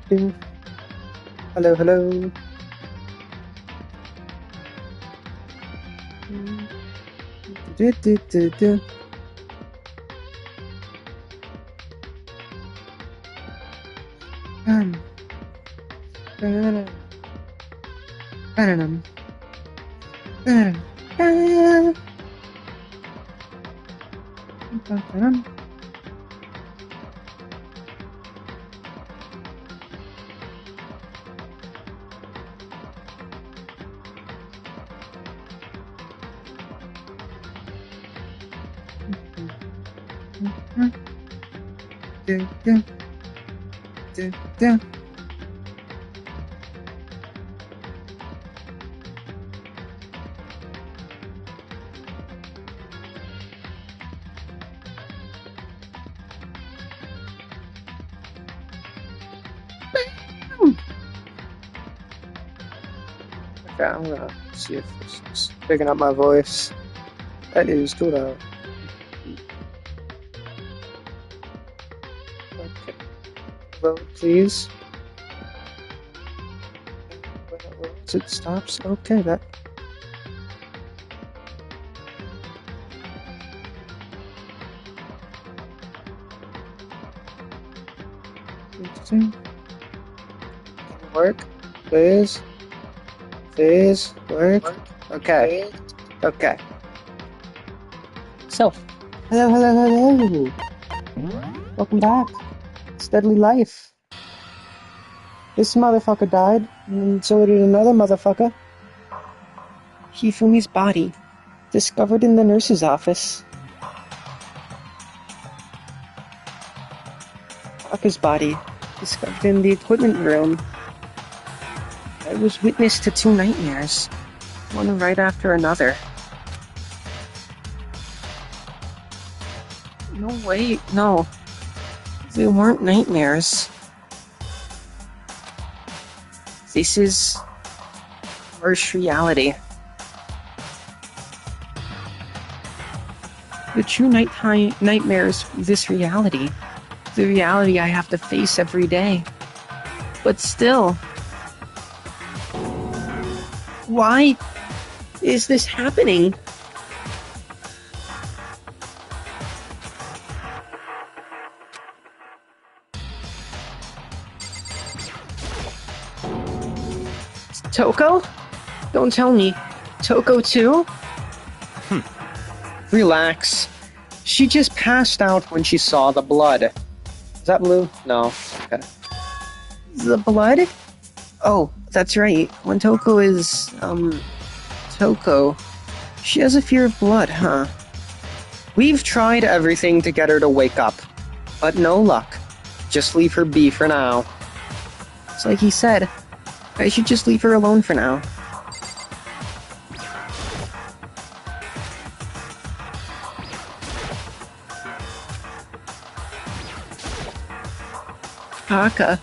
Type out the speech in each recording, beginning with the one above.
do. Hello, hello. Do, do, do, do. Ba-da-dum. Ba-da-dum. Ba-da-dum. Ba-da-dum. Do, do, do, do. Okay, I'm gonna see if this is picking up my voice. That is too loud. Okay. Vote, please. Once it stops, okay, that. Can work, please. Please work. Okay. Okay. So, hello, hello, hello. Welcome back. It's Deadly Life. This motherfucker died, and so did another motherfucker. Hifumi's body, discovered in the nurse's office. Taka's body, discovered in the equipment room. I was witness to two nightmares, one right after another. No, wait, no. They weren't nightmares. This is harsh reality. The true nightmares of this reality. The reality I have to face every day. But still, why is this happening? Toko? Don't tell me. Toko too? Relax. She just passed out when she saw the blood. Is that blue? No. Okay. The blood? Oh, that's right. When Toko is, Toko, she has a fear of blood, huh? We've tried everything to get her to wake up, but no luck. Just leave her be for now. It's like he said, I should just leave her alone for now. Taka.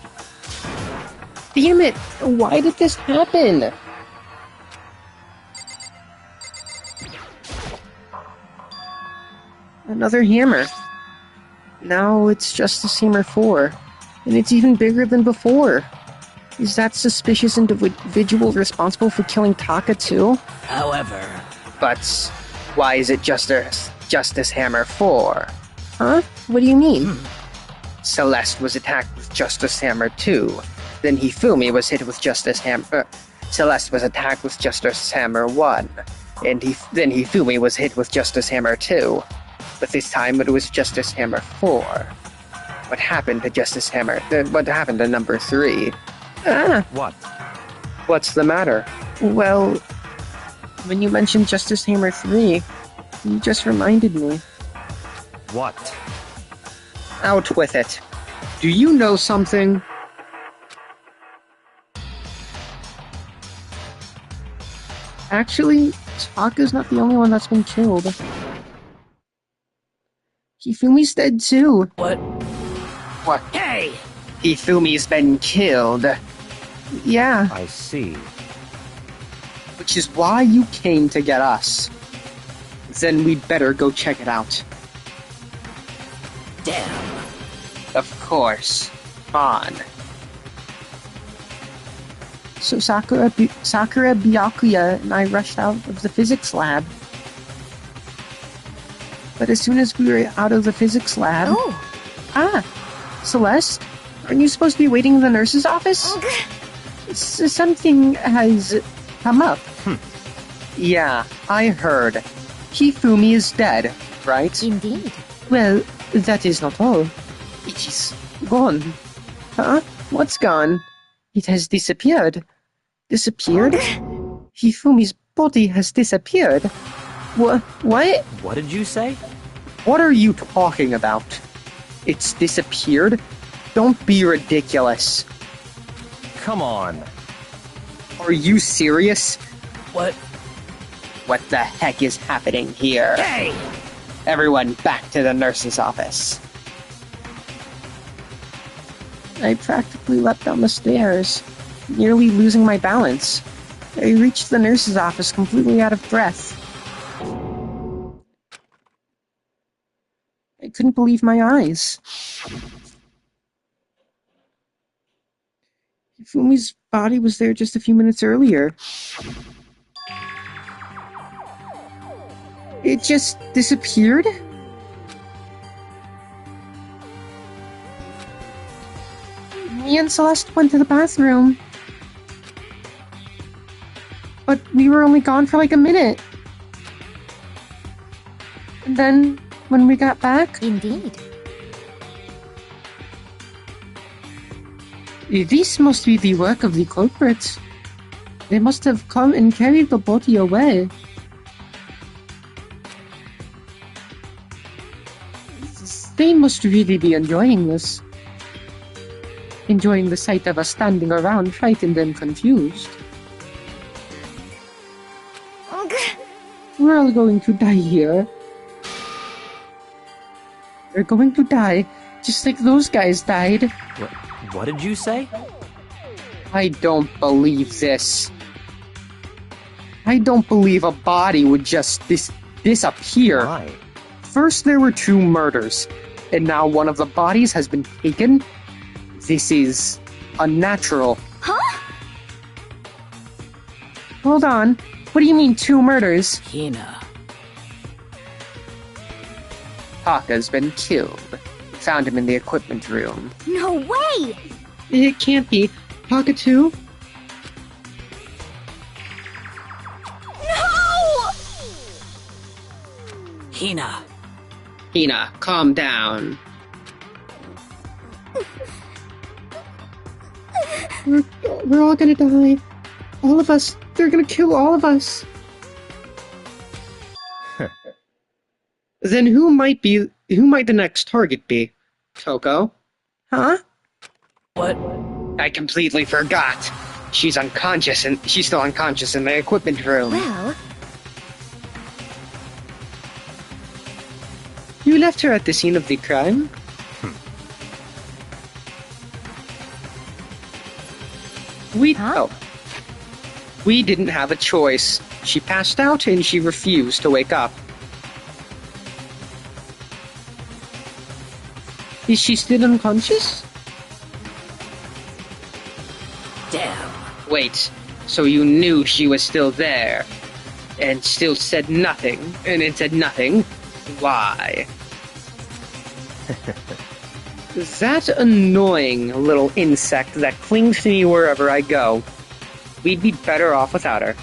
Damn it! Why did this happen? Another hammer. Now it's Justice Hammer 4. And it's even bigger than before. Is that suspicious individual responsible for killing Taka too? However... But why is it Justice Hammer 4? Huh? What do you mean? Celeste was attacked with Justice Hammer 2. Then Hifumi was hit with Justice Hammer... Celeste was attacked with Justice Hammer 1. And then Hifumi was hit with Justice Hammer 2. But this time it was Justice Hammer 4. What happened to Justice Hammer... what happened to number 3? What? What's the matter? Well, when you mentioned Justice Hammer 3, you just reminded me. What? Out with it. Do you know something? Actually, Taka's not the only one that's been killed. Hifumi's dead too. What? What? Hey! Hifumi's been killed. Yeah. I see. Which is why you came to get us. Then we'd better go check it out. Damn. Of course. On. So Sakura Byakuya and I rushed out of the physics lab. But as soon as we were out of the physics lab... Oh! Celeste? Aren't you supposed to be waiting in the nurse's office? Something has come up. Yeah, I heard. Hifumi is dead, right? Indeed. Well, that is not all. It is gone. Huh? What's gone? It has disappeared. Disappeared? Hifumi's body has disappeared. What? What did you say? What are you talking about? It's disappeared? Don't be ridiculous. Come on. Are you serious? What? What the heck is happening here? Hey! Everyone back to the nurse's office. I practically leapt down the stairs, nearly losing my balance. I reached the nurse's office completely out of breath. I couldn't believe my eyes. Fumi's body was there just a few minutes earlier. It just disappeared? Me and Celeste went to the bathroom. But we were only gone for like a minute. And then, when we got back... Indeed. This must be the work of the culprits. They must have come and carried the body away. They must really be enjoying this. Enjoying the sight of us standing around frightened and confused. We're all going to die here. We're going to die, just like those guys died. What did you say? I don't believe this. I don't believe a body would just disappear. Why? First there were 2 murders, and now one of the bodies has been taken? This is unnatural. Huh? Hold on. What do you mean 2 murders? Hina. Taka's been killed. Found him in the equipment room. No way! It can't be. Taka too? No! Hina. Hina, calm down. We're all gonna die. All of us. They're gonna kill all of us. Then who might the next target be? Toko? Huh? What? I completely forgot. She's still unconscious in the equipment room. Well... You left her at the scene of the crime? We didn't have a choice. She passed out and she refused to wake up. Is she still unconscious? Damn. Wait, so you knew she was still there, and still said nothing, and it said nothing? Why? That annoying little insect that clings to me wherever I go. We'd be better off without her.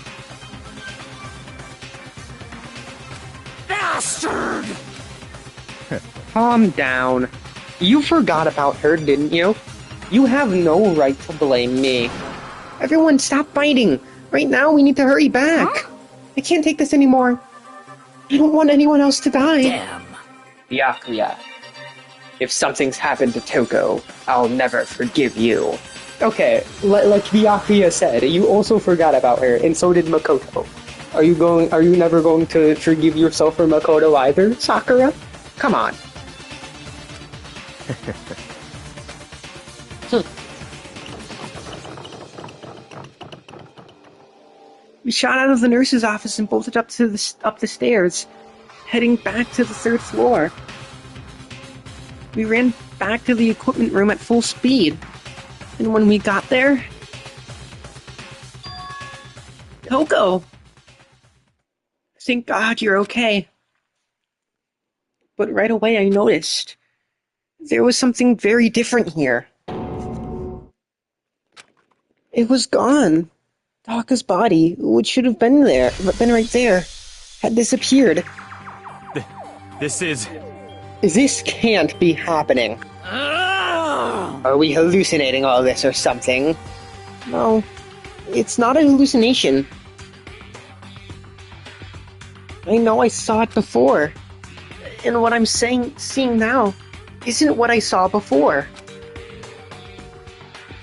Bastard! Calm down. You forgot about her, didn't you? You have no right to blame me. Everyone, stop fighting! Right now, we need to hurry back! Huh? I can't take this anymore. I don't want anyone else to die. Damn. Byakuya. If something's happened to Toko, I'll never forgive you. Okay, like Byakuya said, you also forgot about her, and so did Makoto. Are you never going to forgive yourself for Makoto either, Sakura? Come on. We shot out of the nurse's office and bolted up the stairs, heading back to the 3rd floor. We ran back to the equipment room at full speed, and when we got there, Toko! Thank God you're okay. But right away I noticed there was something very different here. It was gone. Taka's body, which should have been right there, had disappeared. This Can't be happening. Are we hallucinating all this or something? No, it's not a hallucination. I know I saw it before. And what I'm seeing now isn't what I saw before.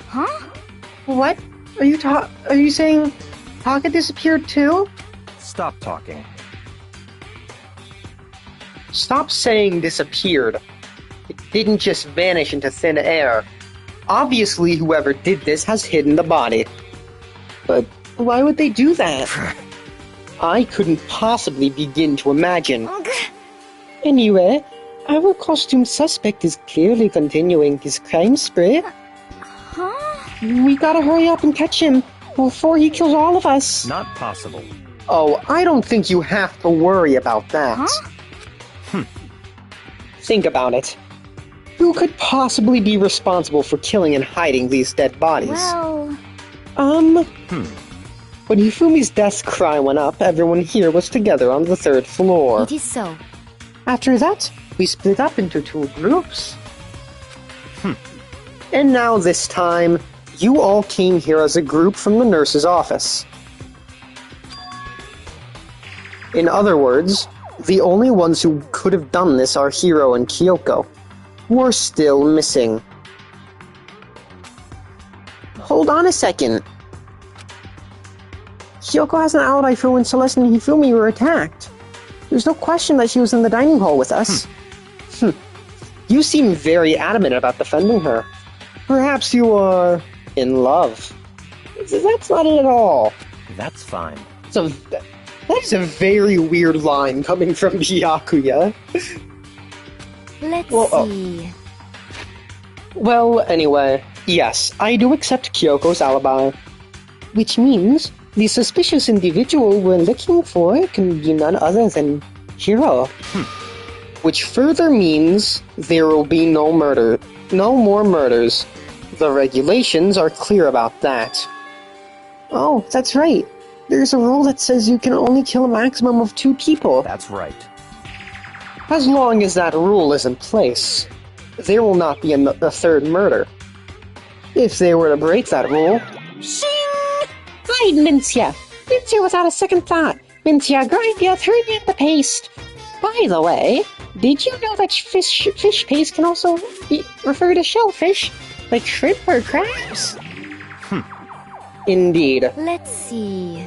Huh? What? Are you saying Taka disappeared too? Stop talking. Stop saying disappeared. It didn't just vanish into thin air. Obviously, whoever did this has hidden the body. But why would they do that? I couldn't possibly begin to imagine. Anyway, our costume suspect is clearly continuing his crime spree. Huh? We gotta hurry up and catch him before he kills all of us. Not possible. Oh, I don't think you have to worry about that. Huh? Think about it. Who could possibly be responsible for killing and hiding these dead bodies? Well... When Hifumi's death cry went up, everyone here was together on the 3rd floor. It is so. After that, we split up into 2 groups. And now this time, you all came here as a group from the nurse's office. In other words, the only ones who could have done this are Hiro and Kyoko. We're still missing. Hold on a second. Kyoko has an alibi for when Celeste and Hifumi were attacked. There's no question that she was in the dining hall with us. You seem very adamant about defending her. Perhaps you are in love. That's not it at all. That's fine. So that is a very weird line coming from Byakuya. Let's Well, see. Well, anyway, yes, I do accept Kyoko's alibi. Which means the suspicious individual we're looking for can be none other than Hiro. Which further means there will be no more murders. The regulations are clear about that. Oh, that's right. There's a rule that says you can only kill a maximum of 2 people. That's right. As long as that rule is in place, there will not be a 3rd murder. If they were to break that rule... Shing! Right, Mincia! Mincia without a second thought! Mincia, grind ya, turn in the paste! By the way, did you know that fish paste can also refer to shellfish, like shrimp or crabs? Indeed. Let's see.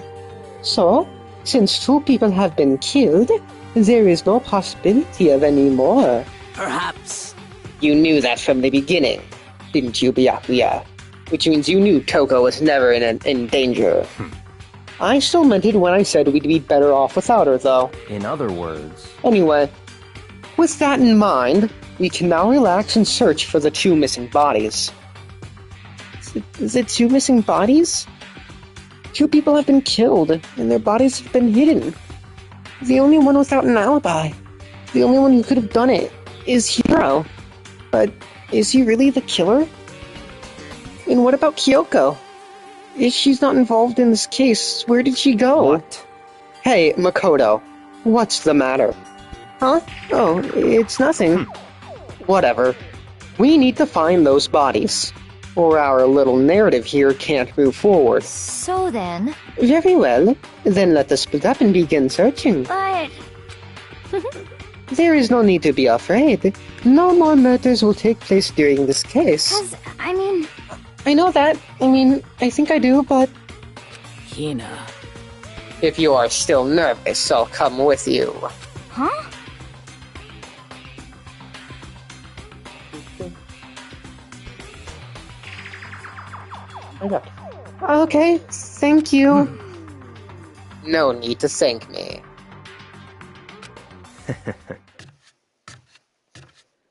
So, since 2 people have been killed, there is no possibility of any more. Perhaps. You knew that from the beginning, didn't you, Byakuya? Which means you knew Toko was never in danger. I still meant it when I said we'd be better off without her, though. In other words... Anyway, with that in mind, we can now relax and search for the 2 missing bodies. The 2 missing bodies? 2 people have been killed, and their bodies have been hidden. The only one without an alibi, the only one who could have done it, is Hiro. But is he really the killer? And what about Kyoko? If she's not involved in this case, where did she go? What? Hey, Makoto, what's the matter? Huh? Oh, it's nothing. Whatever. We need to find those bodies, or our little narrative here can't move forward. So then... Very well. Then let us split up and begin searching. But... There is no need to be afraid. No more murders will take place during this case. I mean... I know that. I think I do, but... Hina. If you are still nervous, I'll come with you. Huh? Okay, thank you. No need to thank me.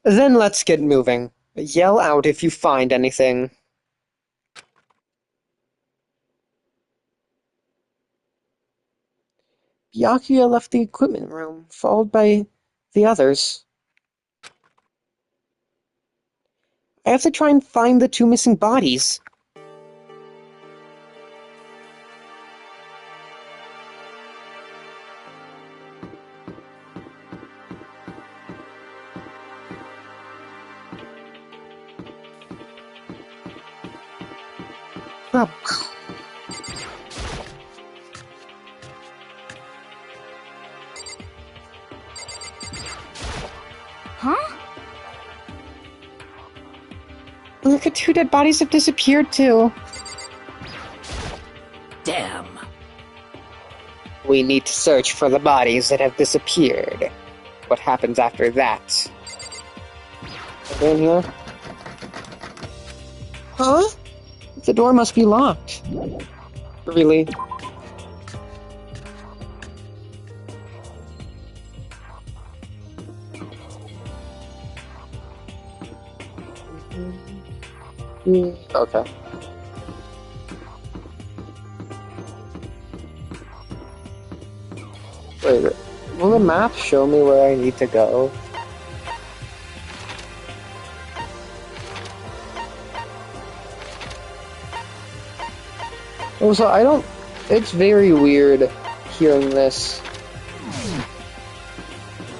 Then let's get moving. Yell out if you find anything. 。 But... ありがとう。 Okay, thank you. No need to thank me. Then let's get moving. Yell out if you find anything. 。 But... ありがとう。 Okay, thank you. No need to thank me. 。 Then let's get moving. Yell out if you find anything. Byakuya left the equipment room, followed by the others. I have to try and find the two missing bodies. Oh. Huh? Look at two dead bodies have disappeared too. Damn. We need to search for the bodies that have disappeared. What happens after that? Are they in here? Huh? The door must be locked. Really? Okay. Wait, will the map show me where I need to go? Also, I don't... It's very weird hearing this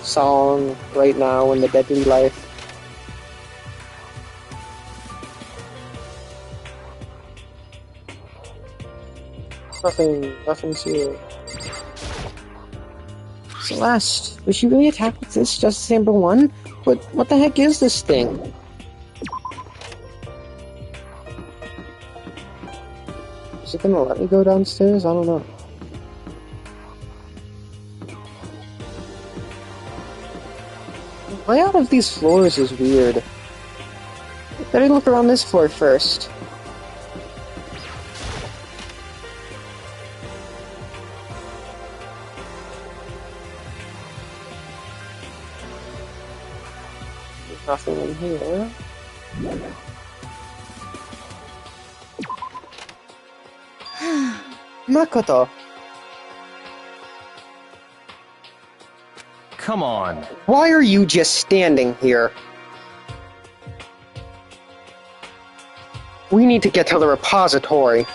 song right now in the Deadly Life. Nothing's here. Celeste, was she really attacked with this Justice Amber 1? What the heck is this thing? Is it gonna let me go downstairs? I don't know. The layout of these floors is weird. Better look around this floor first. Nothing in here. Makoto! Come on. Why are you just standing here? We need to get to the repository.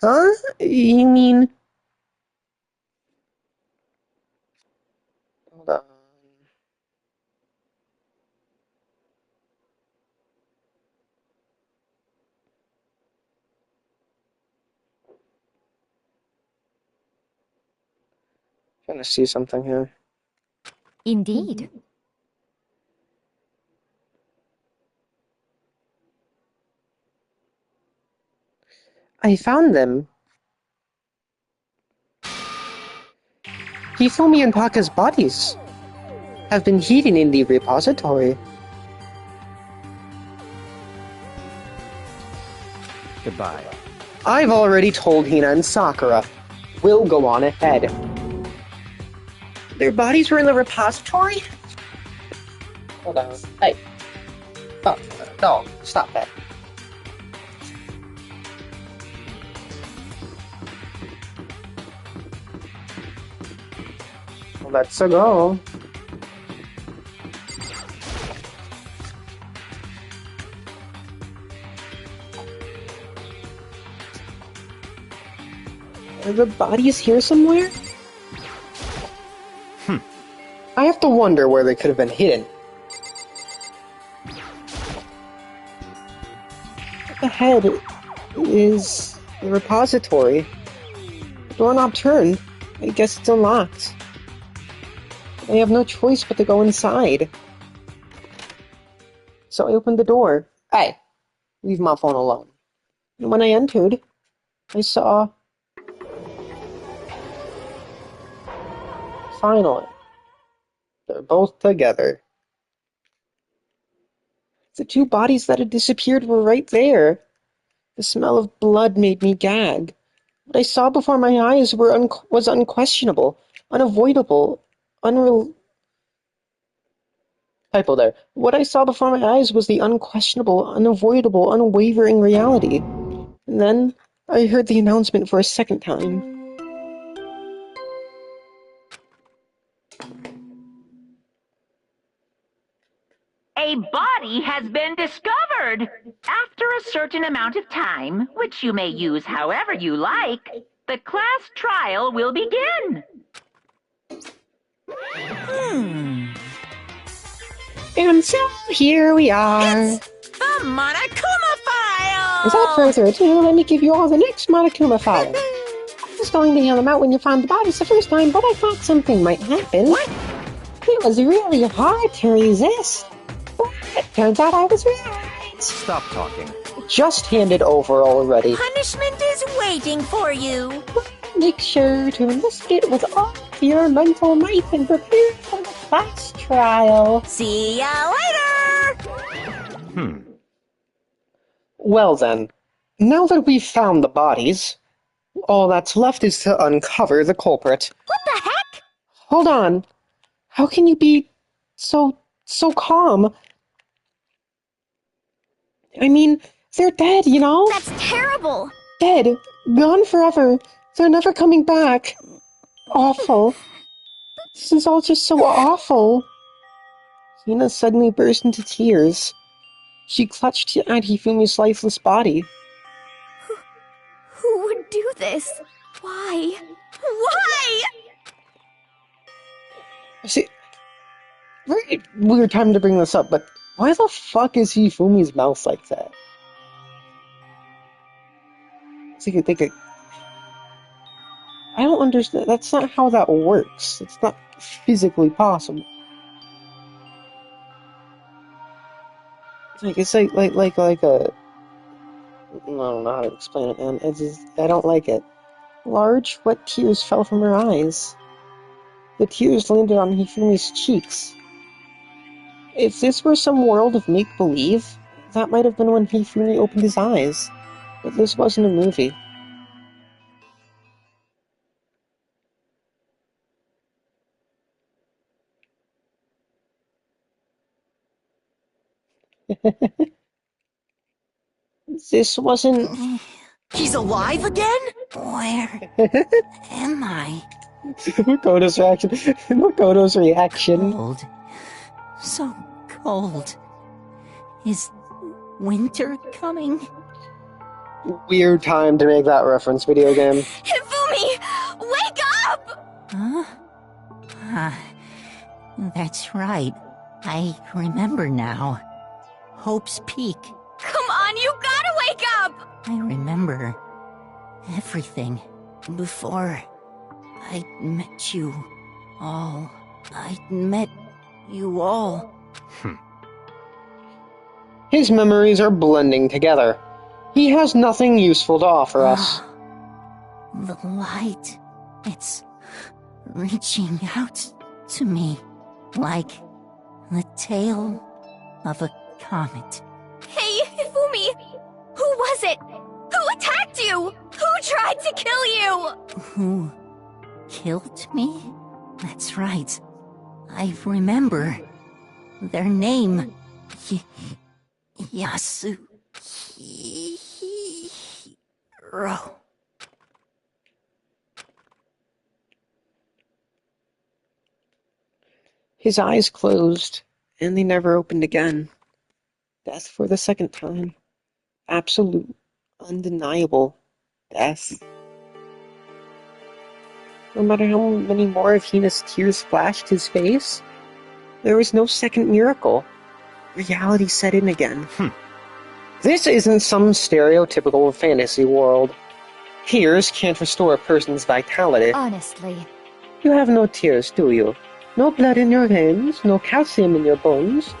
Huh? You mean... Hold on. Trying to see something here. Indeed. I found them. Hifumi and Paka's bodies have been hidden in the repository. Goodbye. I've already told Hina and Sakura. We'll go on ahead. Their bodies were in the repository? Hold on. Hey. Oh, no. Stop that. Let's go. Are the bodies here somewhere? I have to wonder where they could have been hidden. Ahead is the repository. Doorknob turned. I guess it's unlocked. I have no choice but to go inside. So I opened the door. Hey, leave my phone alone. And when I entered, I saw... Finally. They're both together. The two bodies that had disappeared were right there. The smell of blood made me gag. What I saw before my eyes was unquestionable, unavoidable, Typo there. What I saw before my eyes was the unquestionable, unavoidable, unwavering reality. And then I heard the announcement for a second time. A body has been discovered. After a certain amount of time, which you may use however you like, the class trial will begin. And so here we are. It's the Monokuma file! Without further ado, let me give you all the next Monokuma file. I was going to hand them out when you found the bodies the first time, but I thought something might happen. What? It was really hard to resist. But it turns out I was right. Stop talking. Just handed over already. Punishment is waiting for you. Make sure to enlist it with all your mental might and prepare for the class trial. See ya later! Well then, now that we've found the bodies, all that's left is to uncover the culprit. What the heck? Hold on. How can you be so calm? I mean, they're dead, you know? That's terrible. Dead. Gone forever. They're never coming back. Awful. This is all just so awful. Hina suddenly burst into tears. She clutched at Hifumi's lifeless body. Who would do this? Why? Why? See, very weird time to bring this up, but why the fuck is Hifumi's mouth like that? It's like I don't understand. That's not how that works. It's not physically possible. It's like a. I don't know how to explain it, man. It's just, I don't like it. Large, wet tears fell from her eyes. The tears landed on Hifumi's cheeks. If this were some world of make-believe, that might have been when Hifumi opened his eyes. But this wasn't a movie. This wasn't... He's alive again? Where am I? Makoto's reaction. Makoto's reaction. Cold. So cold. Is winter coming? Weird time to make that reference, video game. Hifumi! Wake up! Huh? That's right. I remember now. Hope's Peak. Come on, you gotta wake up! I remember everything before I met you all. I met you all. His memories are blending together. He has nothing useful to offer us. The light. It's reaching out to me like the tail of a comet. Hey, Hifumi! Who was it? Who attacked you? Who tried to kill you? Who killed me? That's right. I remember their name. Yasuhiro. His eyes closed, and they never opened again. Death for the second time. Absolute, undeniable death. No matter how many more of Hina's tears splashed his face, there was no second miracle. Reality set in again. This isn't some stereotypical fantasy world. Tears can't restore a person's vitality. Honestly. You have no tears, do you? No blood in your veins, no calcium in your bones.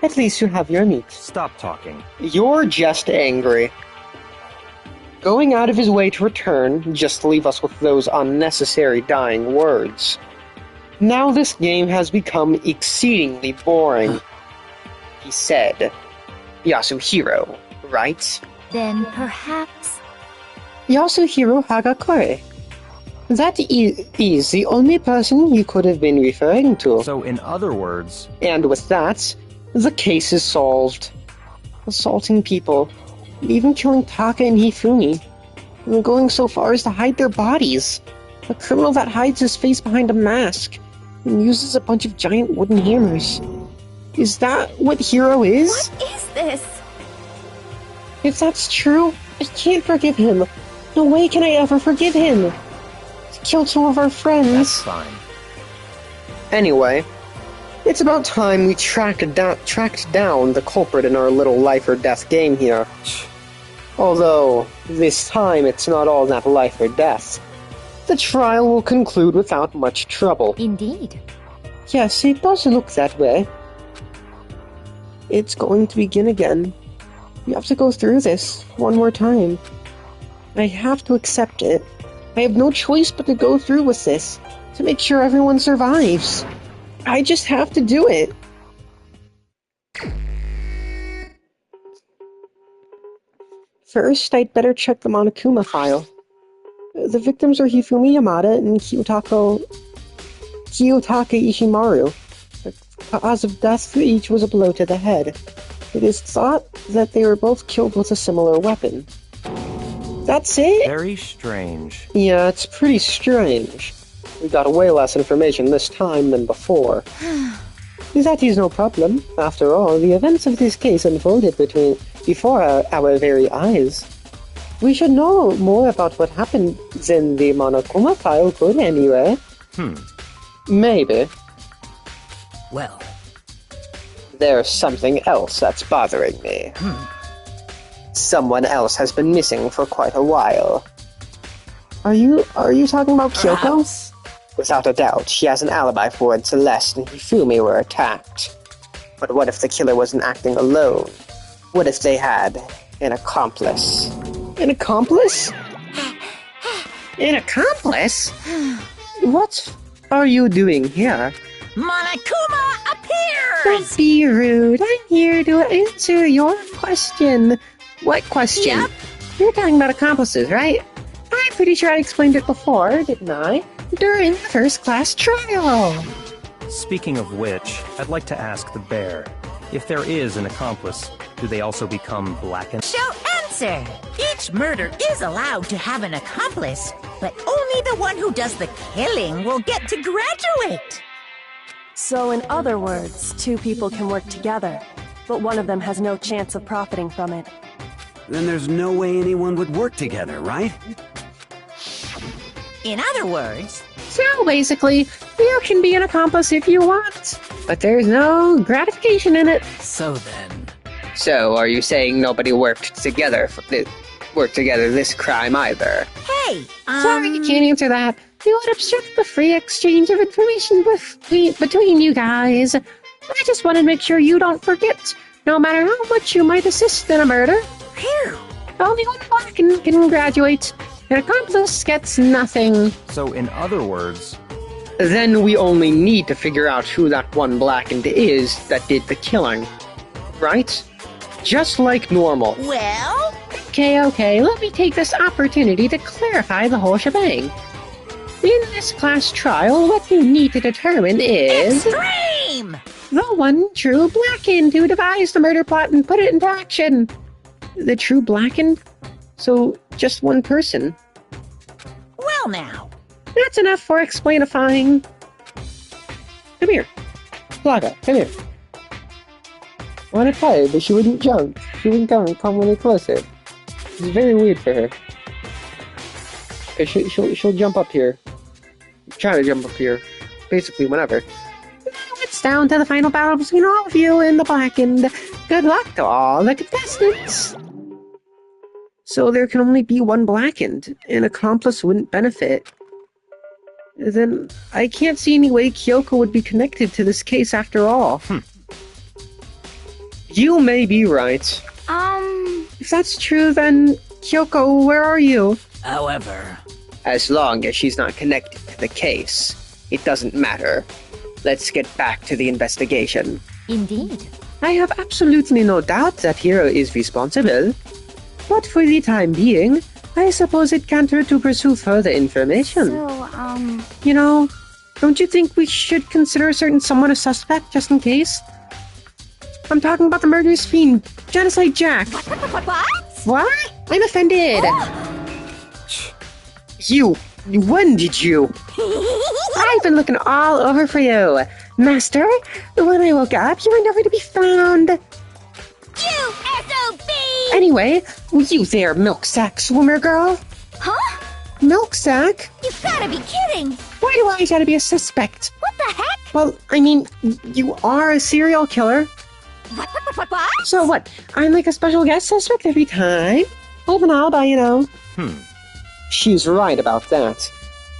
At least you have your meat. Stop talking. You're just angry. Going out of his way to return, just to leave us with those unnecessary dying words. Now this game has become exceedingly boring. He said, Yasuhiro, right? Then perhaps... Yasuhiro Hagakure. That is the only person he could have been referring to. So, in other words... And with that, the case is solved. Assaulting people, even killing Taka and Hifumi, and going so far as to hide their bodies. A criminal that hides his face behind a mask and uses a bunch of giant wooden hammers. Is that what Hiro is? What is this? If that's true, I can't forgive him. No way can I ever forgive him. He killed some of our friends. That's fine. Anyway, it's about time we tracked down the culprit in our little life or death game here. Although, this time it's not all that life or death. The trial will conclude without much trouble. Indeed. Yes, it does look that way. It's going to begin again. We have to go through this one more time. I have to accept it. I have no choice but to go through with this, to make sure everyone survives. I just have to do it. First, I'd better check the Monokuma file. The victims are Hifumi Yamada and Kiyotaka Ishimaru. The cause of death for each was a blow to the head. It is thought that they were both killed with a similar weapon. That's it? Very strange. Yeah, it's pretty strange. We got way less information this time than before. That is no problem. After all, the events of this case unfolded before our very eyes. We should know more about what happened than the Monokuma file could anyway. Maybe. Well, There's something else that's bothering me. Someone else has been missing for quite a while. Are you talking about Kyoko? perhaps. Without a doubt, she has an alibi for when Celeste and Hifumi were attacked. But what if the killer wasn't acting alone? What if they had an accomplice? An accomplice? An accomplice? What are you doing here? Monokuma appears! Don't be rude. I'm here to answer your question. What question? Yep. You're talking about accomplices, right? I'm pretty sure I explained it before, didn't I? During the first-class trial. Speaking of which, I'd like to ask the bear, if there is an accomplice, do they also become blackened? Shall answer. Each murder is allowed to have an accomplice, but only the one who does the killing will get to graduate. So in other words, two people can work together, but one of them has no chance of profiting from it. Then there's no way anyone would work together, right? In other words, So basically, you can be an accomplice if you want, but there's no gratification in it. So then, So, are you saying nobody worked together this crime either? hey, Sorry, you can't answer that. You would obstruct the free exchange of information between you guys. I just want to make sure you don't forget, no matter how much you might assist in a murder. phew. Only one blackened can graduate. An accomplice gets nothing. So, in other words, Then we only need to figure out who that one blackened is that did the killing. Right? Just like normal. Well, Okay, let me take this opportunity to clarify the whole shebang. In this class trial, what you need to determine is extreme! the one true blackened who devised the murder plot and put it into action. The true blackened? So, just one person. Well now, That's enough for explainifying. Come here. Blanca, come here. I want to play, but she wouldn't jump. She wouldn't come any closer. It's very weird for her. Okay, she'll jump up here. Try to jump up here. Basically, whenever. Now it's down to the final battle between all of you and the blackened. Good luck to all the contestants. So there can only be one blackened. An accomplice wouldn't benefit. Then I can't see any way Kyoko would be connected to this case after all. You may be right. If that's true, then Kyoko, where are you? however, As long as she's not connected to the case, it doesn't matter. Let's get back to the investigation. Indeed. I have absolutely no doubt that Hiro is responsible. But for the time being, I suppose it can't hurt to pursue further information. So, You know, don't you think we should consider a certain someone a suspect, just in case? I'm talking about the murderous fiend, Genocide Jack. What? What? I'm offended. You, when did you? I've been looking all over for you. Master, when I woke up, you were nowhere to be found. You SOB! Anyway, you there, milk sack swimmer girl? Huh? Milk sack? You gotta be kidding! Why do I gotta be a suspect? What the heck? Well, I mean, you are a serial killer. What? So what? I'm like a special guest suspect every time? I have an alibi, you know. She's right about that.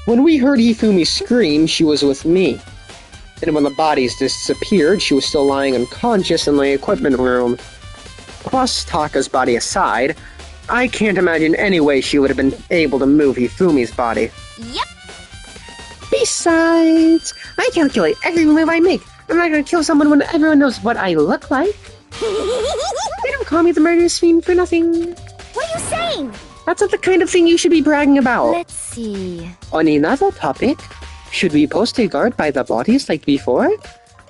When we heard Hifumi scream, she was with me. And when the bodies disappeared, she was still lying unconscious in the equipment room. Plus, Taka's body aside, I can't imagine any way she would have been able to move Hifumi's body. Yep. Besides, I calculate every move I make. I'm not gonna kill someone when everyone knows what I look like. They don't call me the murderous fiend for nothing. What are you saying? That's not the kind of thing you should be bragging about. Let's see. On another topic, should we post a guard by the bodies like before?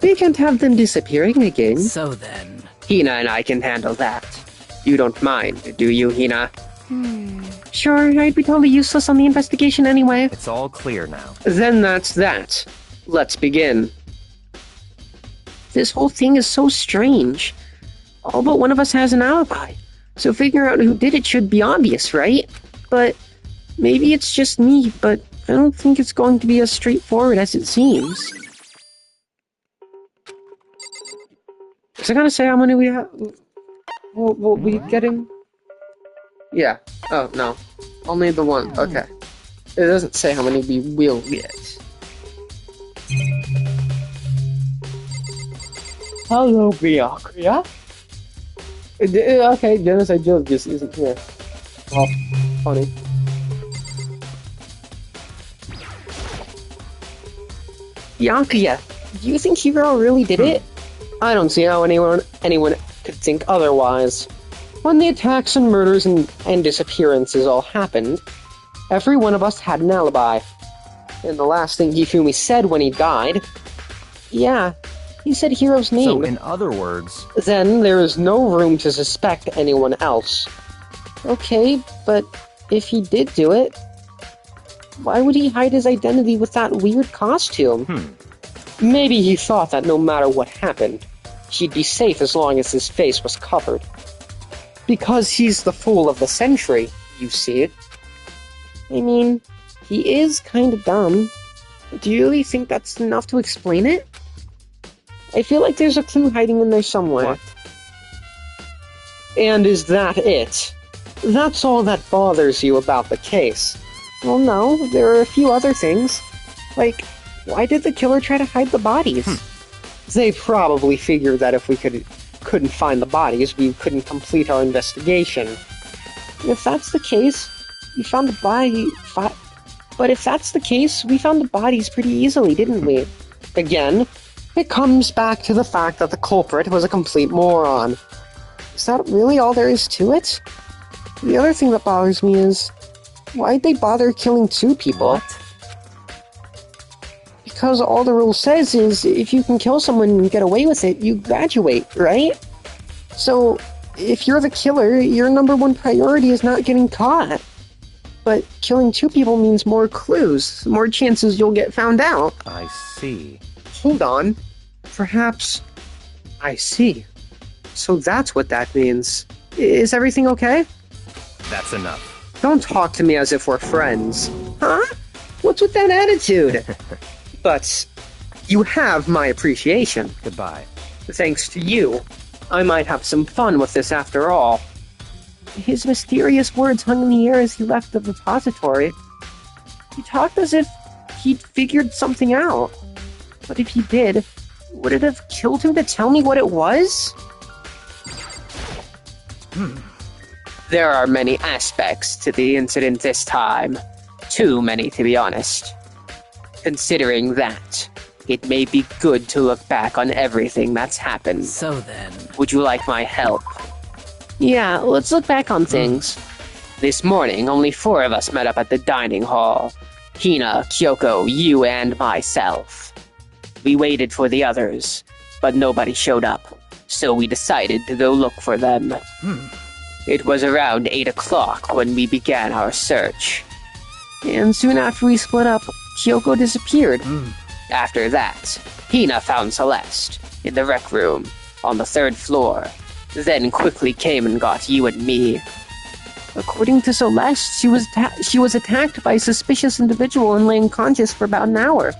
We can't have them disappearing again. So then... Hina and I can handle that. You don't mind, do you, Hina? Sure, I'd be totally useless on the investigation anyway. It's all clear now. Then that's that. Let's begin. This whole thing is so strange. All but one of us has an alibi. So figuring out who did it should be obvious, right? But maybe it's just me, but I don't think it's going to be as straightforward as it seems. Is it gonna say how many we have? We'll be getting? Yeah. Oh, no. Only the one. Okay. It doesn't say how many we will get. Hello, Byakuya. Okay, Genocide Joe just isn't here. Well, funny. Byakuya, do you think Hiro really did it? I don't see how anyone could think otherwise. When the attacks and murders and disappearances all happened, every one of us had an alibi. And the last thing Hifumi said when he died... Yeah, he said Hiro's name. So, in other words... Then there is no room to suspect anyone else. Okay, but if he did do it, why would he hide his identity with that weird costume? Maybe he thought that no matter what happened, he'd be safe as long as his face was covered. Because he's the fool of the century, you see. I mean, he is kind of dumb. Do you really think that's enough to explain it? I feel like there's a clue hiding in there somewhere. What? And is that it? That's all that bothers you about the case? Well, no, there are a few other things. Like, why did the killer try to hide the bodies? They probably figured that if we couldn't find the bodies, we couldn't complete our investigation. If that's the case, we found the body... But if that's the case, we found the bodies pretty easily, didn't we? Again, it comes back to the fact that the culprit was a complete moron. Is that really all there is to it? The other thing that bothers me is, why'd they bother killing two people? What? Because all the rule says is, if you can kill someone and get away with it, you graduate, right? So, if you're the killer, your number one priority is not getting caught. But killing two people means more clues, more chances you'll get found out. I see. Hold on. Perhaps... I see. So that's what that means. Is everything okay? That's enough. Don't talk to me as if we're friends. Huh? What's with that attitude? But you have my appreciation. Goodbye. Thanks to you, I might have some fun with this after all. His mysterious words hung in the air as he left the repository. He talked as if he'd figured something out. But if he did, would it have killed him to tell me what it was? There are many aspects to the incident this time. Too many, to be honest. Considering that, it may be good to look back on everything that's happened. So then... Would you like my help? Yeah, let's look back on things. This morning, only 4 of us met up at the dining hall. Hina, Kyoko, you, and myself. We waited for the others, but nobody showed up, so we decided to go look for them. It was around 8 o'clock when we began our search. And soon after we split up, Kyoko disappeared. After that, Hina found Celeste in the rec room on the 3rd floor, then quickly came and got you and me. According to Celeste, she was attacked by a suspicious individual and lay unconscious for about an hour.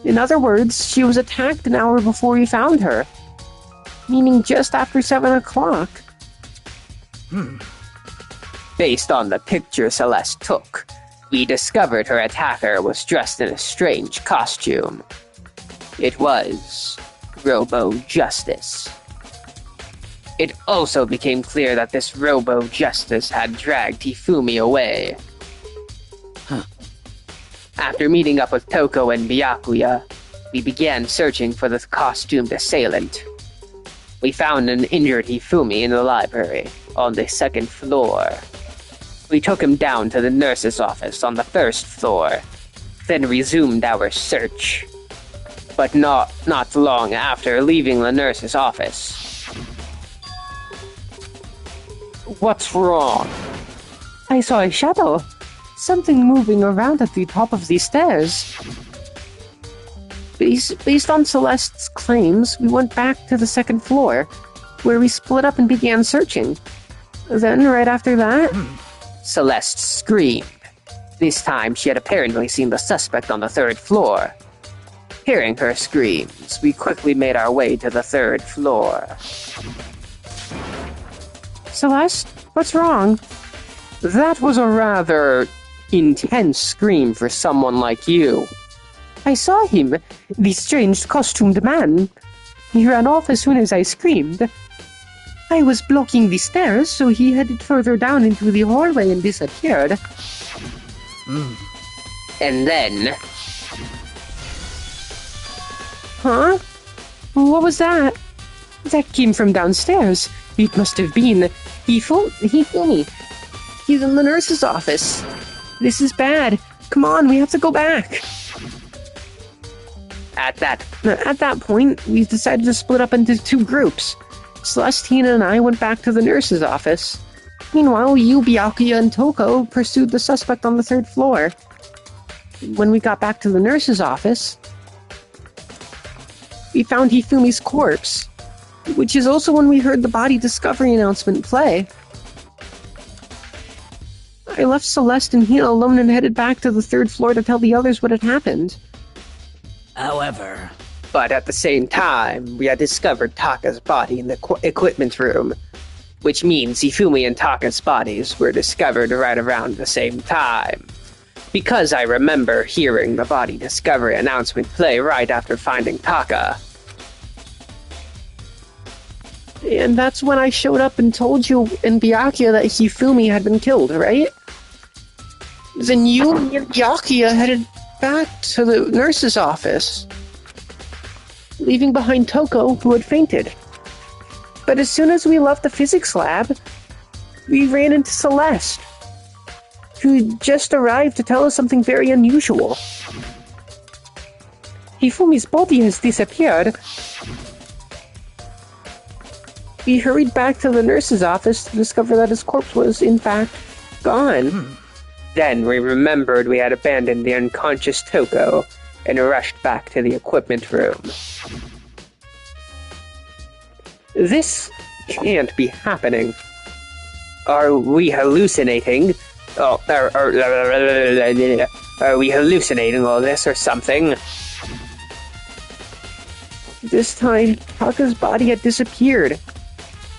In other words, she was attacked an hour before we found her, meaning just after 7 o'clock. Based on the picture Celeste took, we discovered her attacker was dressed in a strange costume. It was Robo-Justice. It also became clear that this Robo-Justice had dragged Hifumi away. After meeting up with Toko and Byakuya, we began searching for the costumed assailant. We found an injured Hifumi in the library on the 2nd floor. We took him down to the nurse's office on the 1st floor, then resumed our search. But not long after leaving the nurse's office. What's wrong? I saw a shadow. Something moving around at the top of the stairs. Based on Celeste's claims, we went back to the 2nd floor, where we split up and began searching. Then, right after that, Celeste screamed. This time, she had apparently seen the suspect on the 3rd floor. Hearing her screams, we quickly made our way to the 3rd floor. Celeste, what's wrong? That was a rather intense scream for someone like you. I saw him, the strange costumed man. He ran off as soon as I screamed. I was blocking the stairs, so he headed further down into the hallway and disappeared. And then... Huh? What was that? That came from downstairs. It must have been Hifumi. He's in the nurse's office. This is bad. Come on, we have to go back. At that point, we decided to split up into 2 groups. Celestina and I went back to the nurse's office. Meanwhile, you, Byakuya, and Toko pursued the suspect on the 3rd floor. When we got back to the nurse's office, we found Hifumi's corpse, which is also when we heard the body discovery announcement play. I left Celeste and Hina alone and headed back to the 3rd floor to tell the others what had happened. However... But at the same time, we had discovered Taka's body in the equipment room, which means Hifumi and Taka's bodies were discovered right around the same time. Because I remember hearing the body discovery announcement play right after finding Taka. And that's when I showed up and told you and Byakuya that Hifumi had been killed, right? Then you and Byakuya headed back to the nurse's office, leaving behind Toko, who had fainted. But as soon as we left the physics lab, we ran into Celeste, who just arrived to tell us something very unusual. Hifumi's body has disappeared. We hurried back to the nurse's office to discover that his corpse was, in fact, gone. Then we remembered we had abandoned the unconscious Toko and rushed back to the equipment room. This can't be happening. Are we hallucinating? Oh, are we hallucinating all this or something? This time, Taka's body had disappeared.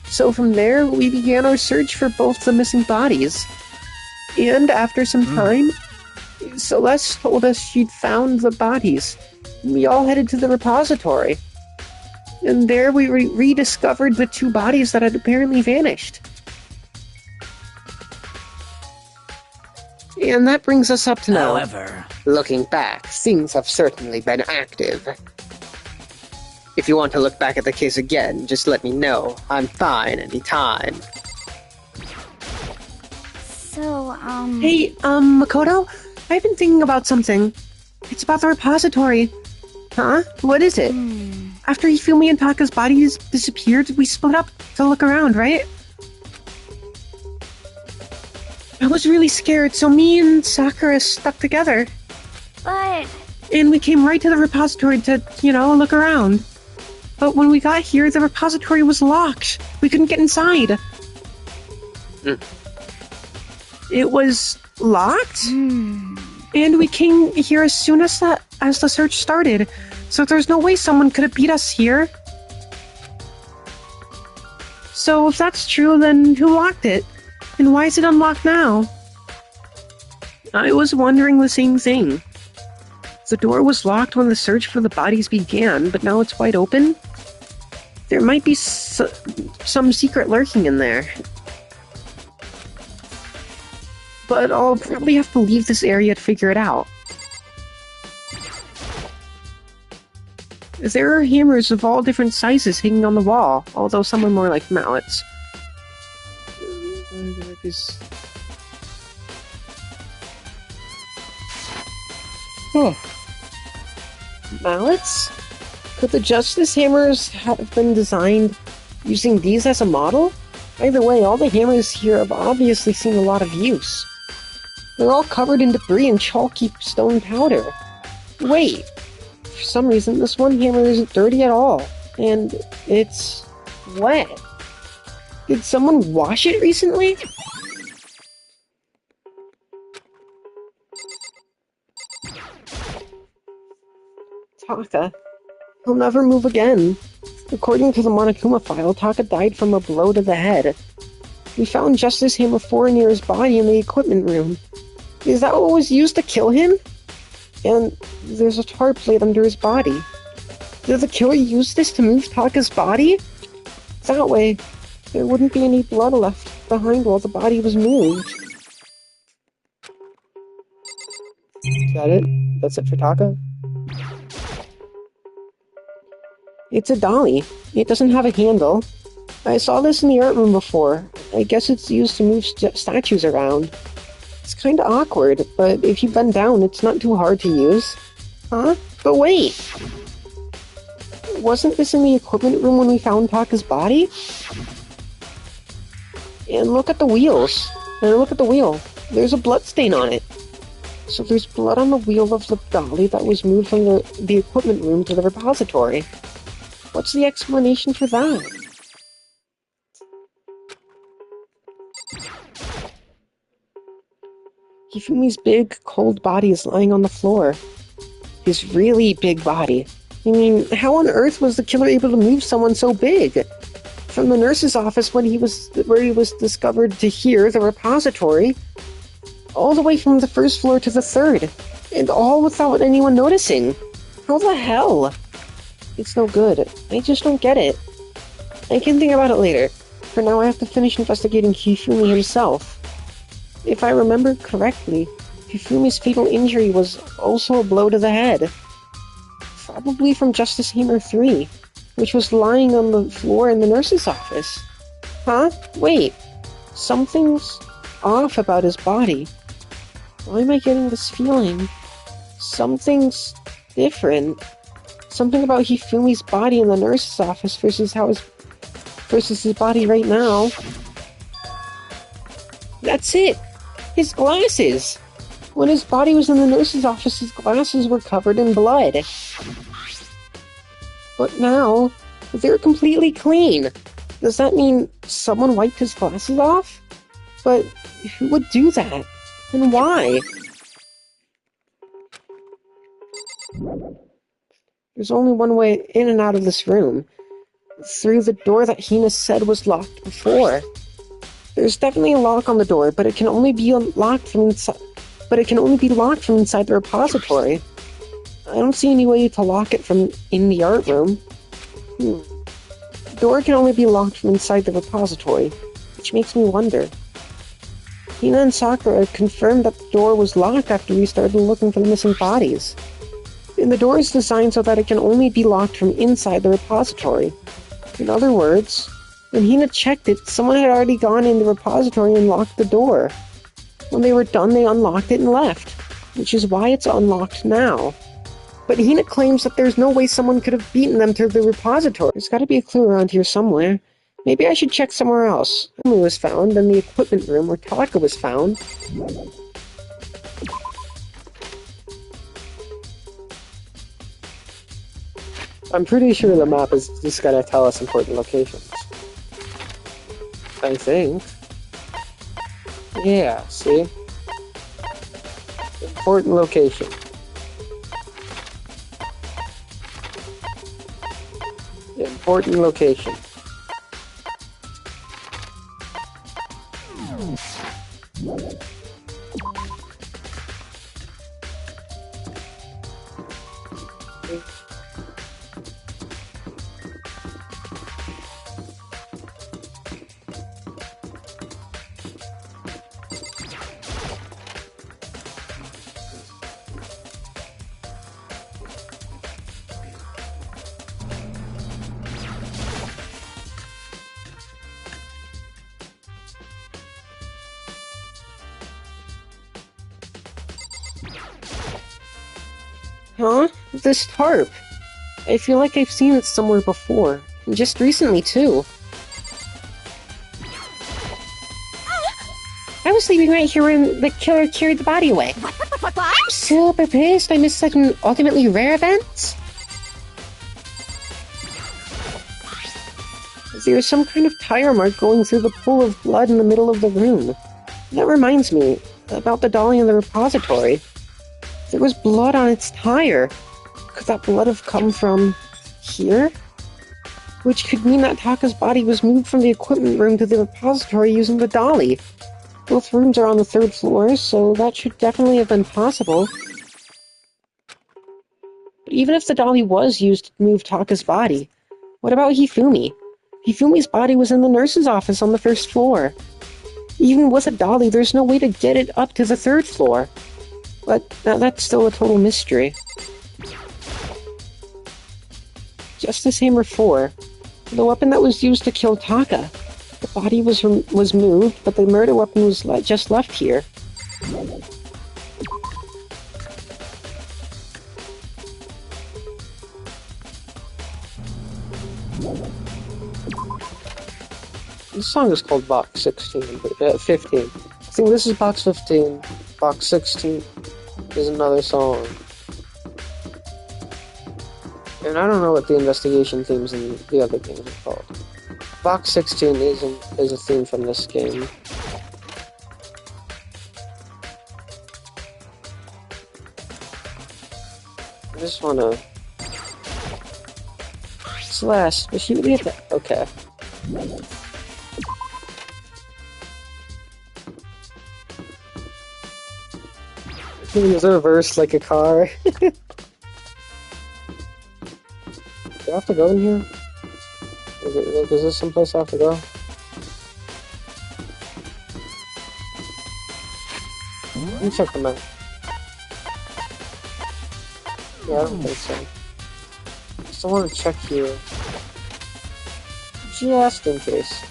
So from there, we began our search for both the missing bodies. And after some time, Celeste told us she'd found the bodies. We all headed to the repository. And there we rediscovered the 2 bodies that had apparently vanished. And that brings us up to now. However... Looking back, things have certainly been active. If you want to look back at the case again, just let me know. I'm fine anytime. So, Hey, Makoto? I've been thinking about something. It's about the repository. Huh? What is it? After Hifumi and Taka's bodies disappeared, we split up to look around, right? I was really scared, so me and Sakura stuck together. But... And we came right to the repository to, look around. But when we got here, the repository was locked. We couldn't get inside. It was locked? And we came here as soon as the search started. So there's no way someone could have beat us here. So if that's true, then who locked it? And why is it unlocked now? I was wondering the same thing. The door was locked when the search for the bodies began, but now it's wide open? There might be some secret lurking in there. But I'll probably have to leave this area to figure it out. There are hammers of all different sizes hanging on the wall, although some are more like mallets. Mallets? Could the Justice Hammers have been designed using these as a model? Either way, all the hammers here have obviously seen a lot of use. They're all covered in debris and chalky stone powder. Wait! For some reason, this one hammer isn't dirty at all. And it's wet. Did someone wash it recently? Taka. He'll never move again. According to the Monokuma file, Taka died from a blow to the head. We found Justice Hammer 4 near his body in the equipment room. Is that what was used to kill him? And there's a tar plate under his body. Did the killer use this to move Taka's body? That way, there wouldn't be any blood left behind while the body was moved. Is that it? That's it for Taka? It's a dolly. It doesn't have a handle. I saw this in the art room before. I guess it's used to move statues around. It's kinda awkward, but if you bend down, it's not too hard to use. Huh? But wait! Wasn't this in the equipment room when we found Taka's body? And look at the wheels. And look at the wheel. There's a blood stain on it. So there's blood on the wheel of the dolly that was moved from the equipment room to the repository. What's the explanation for that? Hifumi's big, cold body is lying on the floor. His really big body. I mean, how on earth was the killer able to move someone so big? From the nurse's office where he was discovered to here, the repository, all the way from the first floor to the third, and all without anyone noticing. How the hell? It's no good. I just don't get it. I can think about it later. For now, I have to finish investigating Hifumi himself. If I remember correctly, Hifumi's fatal injury was also a blow to the head. Probably from Justice Hammer 3, which was lying on the floor in the nurse's office. Huh? Wait. Something's off about his body. Why am I getting this feeling? Something's different. Something about Hifumi's body in the nurse's office versus his body right now. That's it! His glasses! When his body was in the nurse's office, his glasses were covered in blood. But now, they're completely clean. Does that mean someone wiped his glasses off? But who would do that? And why? There's only one way in and out of this room. Through the door that Hina said was locked before. There's definitely a lock on the door, but it can only be locked from inside. But it can only be locked from inside the repository. I don't see any way to lock it from in the art room. The door can only be locked from inside the repository, which makes me wonder. Hina and Sakura confirmed that the door was locked after we started looking for the missing bodies. And the door is designed so that it can only be locked from inside the repository. In other words, when Hina checked it, someone had already gone in the repository and locked the door. When they were done, they unlocked it and left. which is why it's unlocked now. But Hina claims that there's no way someone could have beaten them to the repository. There's gotta be a clue around here somewhere. Maybe I should check somewhere else. Emily was found in the equipment room where Taka was found. I'm pretty sure the map is just gonna tell us important locations. I think. Yeah, see? Important location. Important location. Huh? This tarp. I feel like I've seen it somewhere before. And just recently, too. I was sleeping right here when the killer carried the body away. I'm super pissed I missed such an ultimately rare event. There's some kind of tire mark going through the pool of blood in the middle of the room. That reminds me about the dolly in the repository. There was blood on its tire. Could that blood have come from here? Which could mean that Taka's body was moved from the equipment room to the repository using the dolly. Both rooms are on the 3rd floor, so that should definitely have been possible. But even if the dolly was used to move Taka's body, what about Hifumi? Hifumi's body was in the nurse's office on the 1st floor. Even with a dolly, there's no way to get it up to the 3rd floor. But that's still a total mystery. Just as Hammer 4, the weapon that was used to kill Taka. The body was moved, but the murder weapon was just left here. This song is called Box 16, 15. I think this is Box 15. Box 16 is another song. And I don't know what the investigation themes in the other games are called. Box 16 is a theme from this game. I just wanna... Celeste, was she really at that? Okay. Is it reversed like a car? Do I have to go in here? Is this someplace I have to go? Let me check the map. Yeah, I don't think so. Still want to check here. Just in case.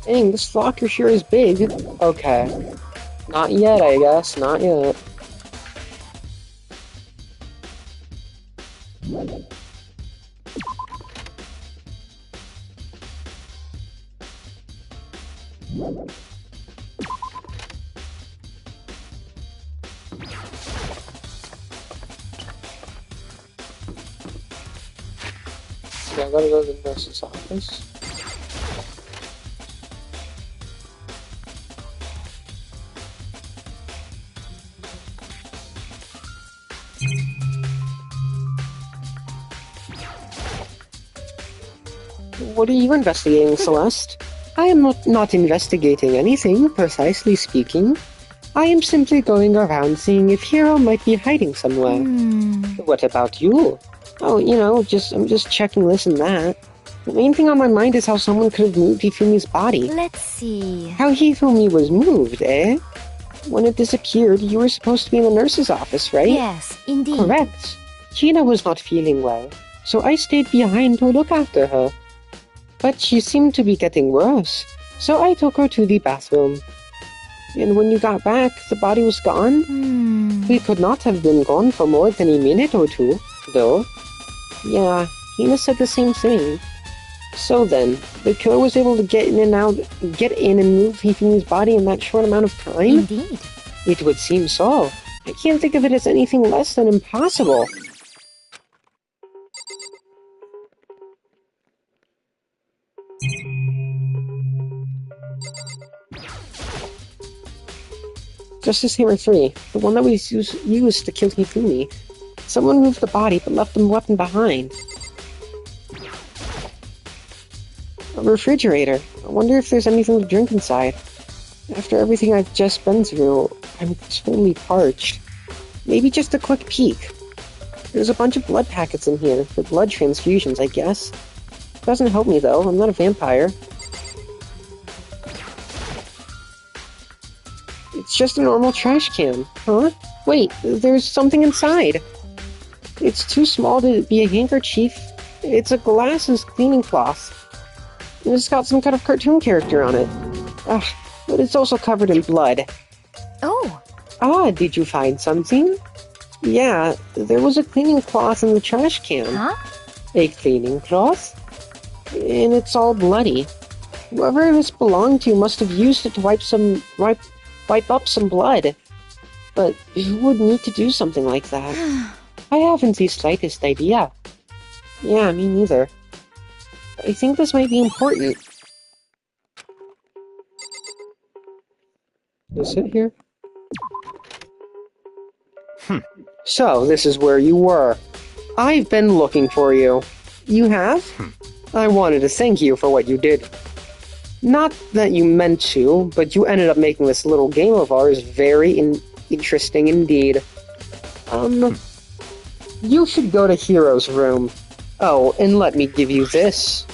Dang, this locker sure is big. Okay. Not yet, I guess. Not yet. Yeah, I gotta go to the nurse's office. What are you investigating, Celeste? I am not investigating anything, precisely speaking. I am simply going around seeing if Hiro might be hiding somewhere. What about you? Oh, I'm just checking this and that. The main thing on my mind is how someone could have moved Hifumi's body. Let's see. How Hifumi was moved, eh? When it disappeared, you were supposed to be in the nurse's office, right? Yes, indeed. Correct. China was not feeling well, so I stayed behind to look after her. But she seemed to be getting worse, so I took her to the bathroom. And when you got back, the body was gone. We could not have been gone for more than a minute or two, though. Yeah, Hina said the same thing. So then, the killer was able to get in and move Hifumi's body in that short amount of time? Indeed. It would seem so. I can't think of it as anything less than impossible. Justice Hammer 3, the one that was used to kill Hifumi. Someone moved the body but left the weapon behind. A refrigerator. I wonder if there's anything to drink inside. After everything I've just been through, I'm totally parched. Maybe just a quick peek. There's a bunch of blood packets in here, for blood transfusions, I guess. Doesn't help me though, I'm not a vampire. It's just a normal trash can. Huh? Wait, there's something inside. It's too small to be a handkerchief. It's a glasses cleaning cloth. And it's got some kind of cartoon character on it. Ugh, but it's also covered in blood. Oh. Ah, did you find something? Yeah, there was a cleaning cloth in the trash can. Huh? A cleaning cloth? And it's all bloody. Whoever this belonged to must have used it to wipe up some blood. But who would need to do something like that? I haven't the slightest idea. Yeah, me neither. I think this might be important. Is it here? So, this is where you were. I've been looking for you. You have? I wanted to thank you for what you did. Not that you meant to, but you ended up making this little game of ours very interesting indeed. You should go to Hero's room. Oh, and let me give you this.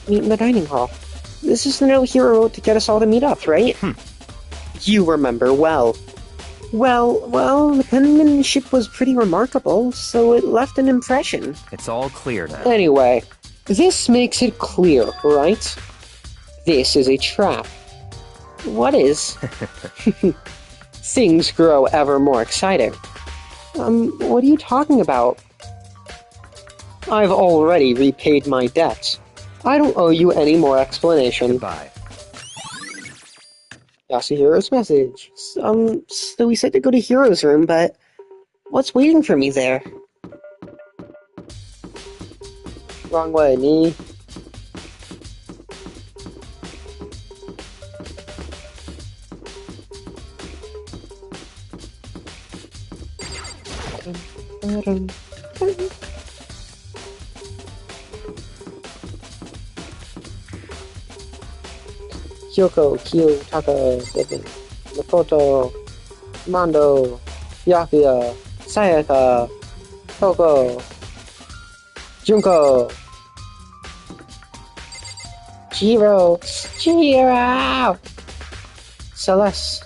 Meet in the dining hall. This is the note Hero wrote to get us all to meet up, right? You remember well. Well, the penmanship was pretty remarkable, so it left an impression. It's all clear now. Anyway, this makes it clear, right? This is a trap. What is? Things grow ever more exciting. What are you talking about? I've already repaid my debt. I don't owe you any more explanation. Goodbye. Yasuhiro's message. So we said to go to Hero's room, but what's waiting for me there? Wrong way, knee. Kyoko, Kyo, Taka, Devin, Makoto, Mando, Yakuya, Sayaka, Koko, Junko, Chihiro, Celeste,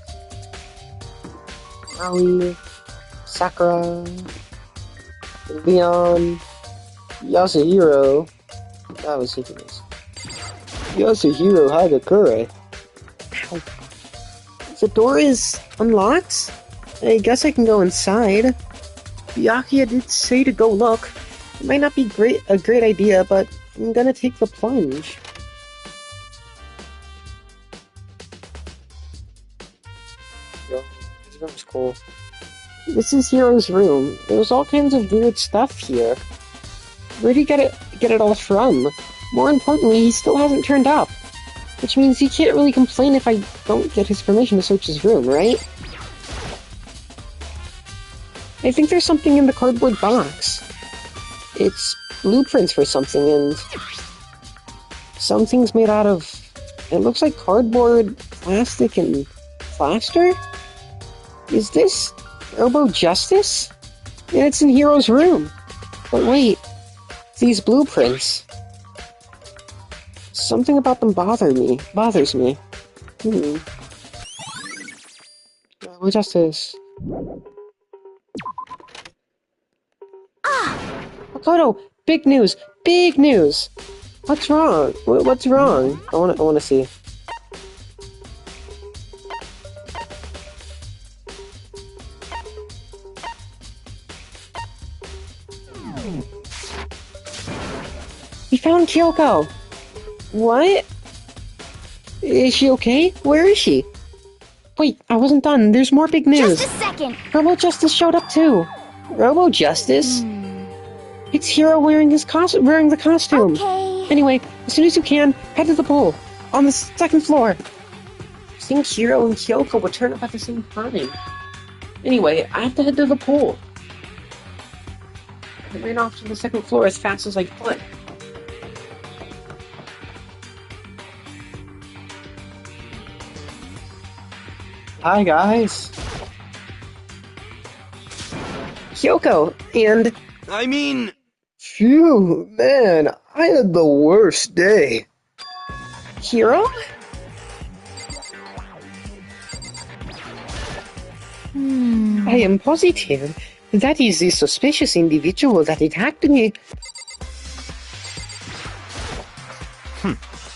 Maui, Sakura, Leon, Yasuhiro. That was ridiculous. Yasuhiro Hagakure. The door is unlocked? I guess I can go inside. Byakuya did say to go look. It might not be a great idea, but I'm gonna take the plunge. Yo, this room's cool. This is Hero's room. There's all kinds of weird stuff here. Where'd he get it all from? More importantly, he still hasn't turned up. Which means he can't really complain if I don't get his permission to search his room, right? I think there's something in the cardboard box. It's blueprints for something, and something's made out of... It looks like cardboard, plastic, and plaster? Is this Robo Justice? And it's in Hero's room. But wait, these blueprints... Something about them bothers me. What justice? Makoto, big news! Big news! What's wrong? What's wrong? I wanna see. We found Kyoko! What? Is she okay? Where is she? Wait, I wasn't done. There's more big news. Just a second. Robo Justice showed up too. Robo Justice? It's Hiro wearing the costume. Okay. Anyway, as soon as you can, head to the pool on the second floor. I think Hiro and Kyoko would turn up at the same time. Anyway, I have to head to the pool. I ran off to the second floor as fast as I could. Hi, guys. Kyoko, and... I mean... Phew, man, I had the worst day. Hiro? I am positive that is the suspicious individual that attacked me.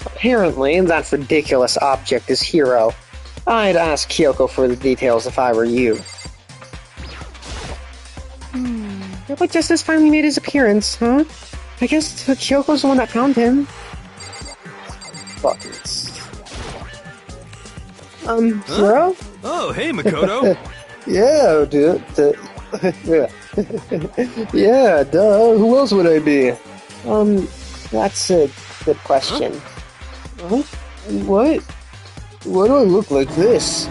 Apparently, that ridiculous object is Hiro. I'd ask Kyoko for the details if I were you. But Justice finally made his appearance, huh? I guess Kyoko's the one that found him. Buttons. Hiro? Oh, hey, Makoto. Yeah, dude. Yeah, duh. Who else would I be? That's a good question. Huh? What? Why do I look like this?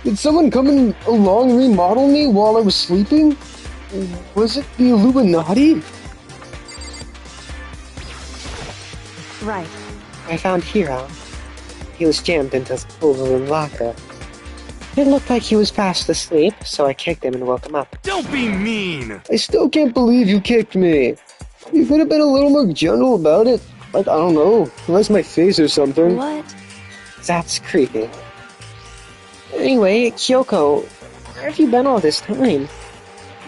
Did someone come along and remodel me while I was sleeping? Was it the Illuminati? Right. I found Hiro. He was jammed into the pool room locker. It looked like he was fast asleep, so I kicked him and woke him up. Don't be mean! I still can't believe you kicked me. You could have been a little more gentle about it. Like, I don't know, unless my face or something. What? That's creepy. Anyway, Kyoko, where have you been all this time?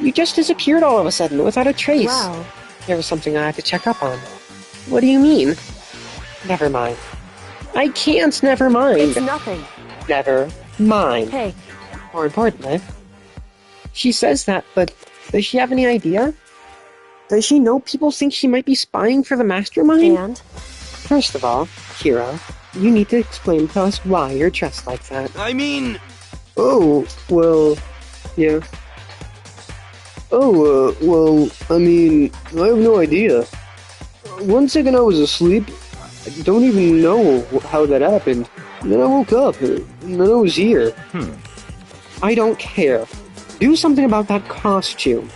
You just disappeared all of a sudden without a trace. Wow. There was something I had to check up on. What do you mean? Never mind. I can't never mind. It's nothing. Never mind. Hey, More importantly, she says that, but does she have any idea? Does she know people think she might be spying for the mastermind? and? First of all, Hiro, you need to explain to us why you're dressed like that. I mean... Oh, well, yeah. Oh, well, I mean, I have no idea. One second I was asleep, I don't even know how that happened. And then I woke up, and then I was here. I don't care. Do something about that costume.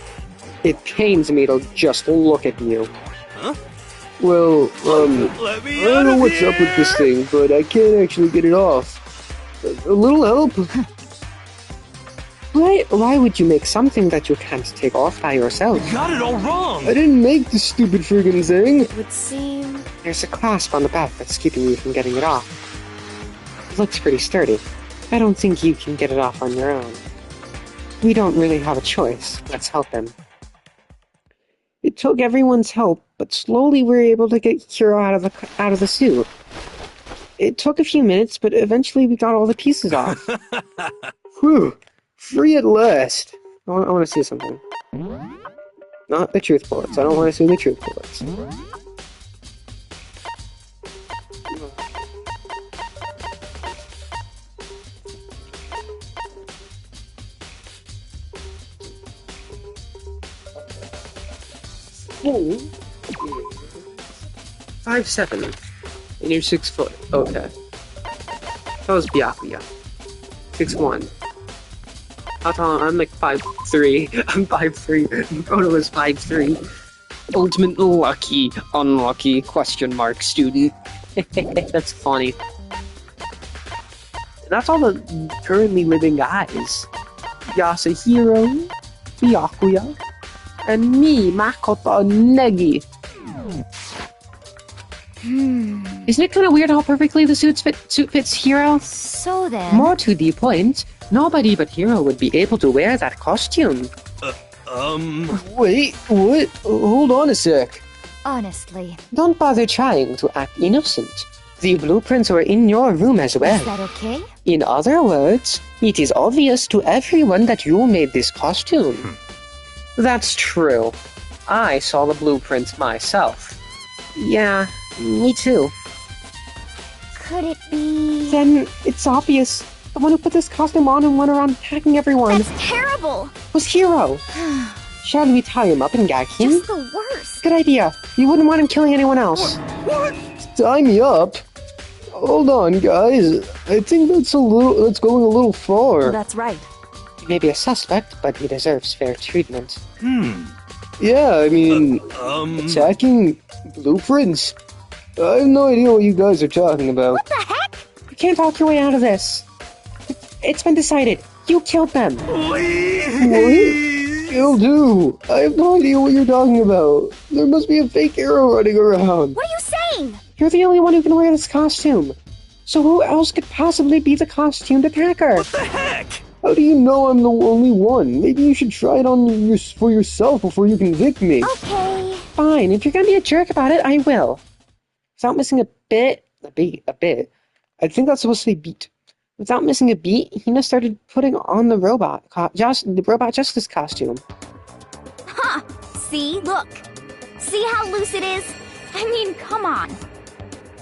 It pains me to just look at you. Huh? Well, Let me I don't know what's up with this here. thing, but I can't actually get it off. A little help? Why would you make something that you can't take off by yourself? You got it all wrong! I didn't make this stupid friggin' thing! It would seem... There's a clasp on the back that's keeping you from getting it off. It looks pretty sturdy. I don't think you can get it off on your own. We don't really have a choice. Let's help them. It took everyone's help, but slowly we were able to get Hiro out of the suit. It took a few minutes, but eventually we got all the pieces off. Whew! Free at last! I want to see something. Not the truth bullets. I don't want to see the truth bullets. Oh. 5'7", and you're 6 foot. Okay. That was Byakuya. 6'1". How tall? I'm like 5'3". I'm 5'3". Proto is 5'3". Ultimate lucky, unlucky, question mark student. That's funny. And that's all the currently living guys. Yasuhiro, Byakuya, and me, Makoto Negi. Isn't it kind of weird how perfectly the suit fits Hiro? So then... More to the point, nobody but Hiro would be able to wear that costume. Wait, what? Hold on a sec. Honestly. Don't bother trying to act innocent. The blueprints were in your room as well. Is that okay? In other words, it is obvious to everyone that you made this costume. That's true. I saw the blueprints myself. Yeah, me too. Could it be... Then it's obvious. The one who put this costume on and went around attacking everyone That's terrible! was Hiro. Shall we tie him up and gag him? Just the worst. Good idea. You wouldn't want him killing anyone else. What? Tie me up? Hold on, guys. I think that's going a little far. That's right. He may be a suspect, but he deserves fair treatment. Yeah, I mean, attacking blueprints? I have no idea what you guys are talking about. What the heck? You can't talk your way out of this. It's been decided. You killed them. What? Killed who? I have no idea what you're talking about. There must be a fake hero running around. What are you saying? You're the only one who can wear this costume. So who else could possibly be the costumed attacker? What the heck? How do you know I'm the only one? Maybe you should try it on for yourself before you convict me. Okay. Fine, if you're gonna be a jerk about it, I will. Without missing a bit. I think that's supposed to be beat. Without missing a beat, Hina started putting on the robot justice costume. Huh. See? Look. See how loose it is? I mean, come on.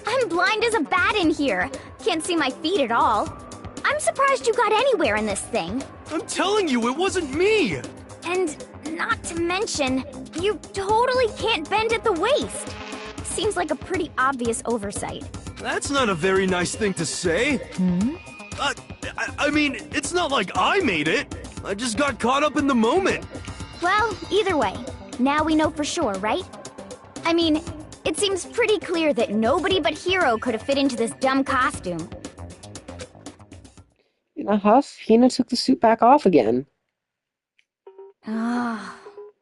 I'm blind as a bat in here. Can't see my feet at all. I'm surprised you got anywhere in this thing. I'm telling you, it wasn't me! And not to mention, you totally can't bend at the waist. Seems like a pretty obvious oversight. That's not a very nice thing to say. I mean, it's not like I made it. I just got caught up in the moment. Well, either way, now we know for sure, right? I mean, it seems pretty clear that nobody but Hiro could have fit into this dumb costume. In a huff, Hina took the suit back off again. Ah.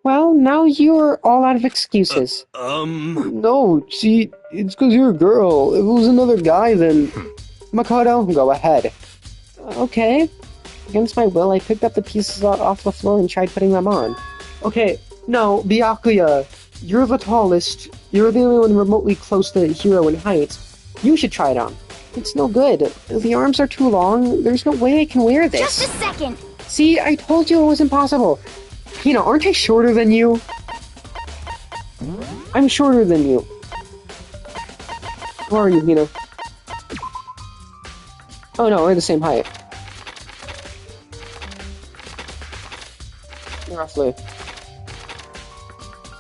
Well, now you're all out of excuses. No, see, it's because you're a girl. If it was another guy, then... Makoto, go ahead. Okay. Against my will, I picked up the pieces off the floor and tried putting them on. Okay, no, Byakuya, you're the tallest. You're the only one remotely close to Hiro in height. You should try it on. It's no good. The arms are too long. There's no way I can wear this. Just a second. See, I told you it was impossible. Hina, aren't I shorter than you? I'm shorter than you. Where are you, Hina? Oh no, we're the same height. Roughly.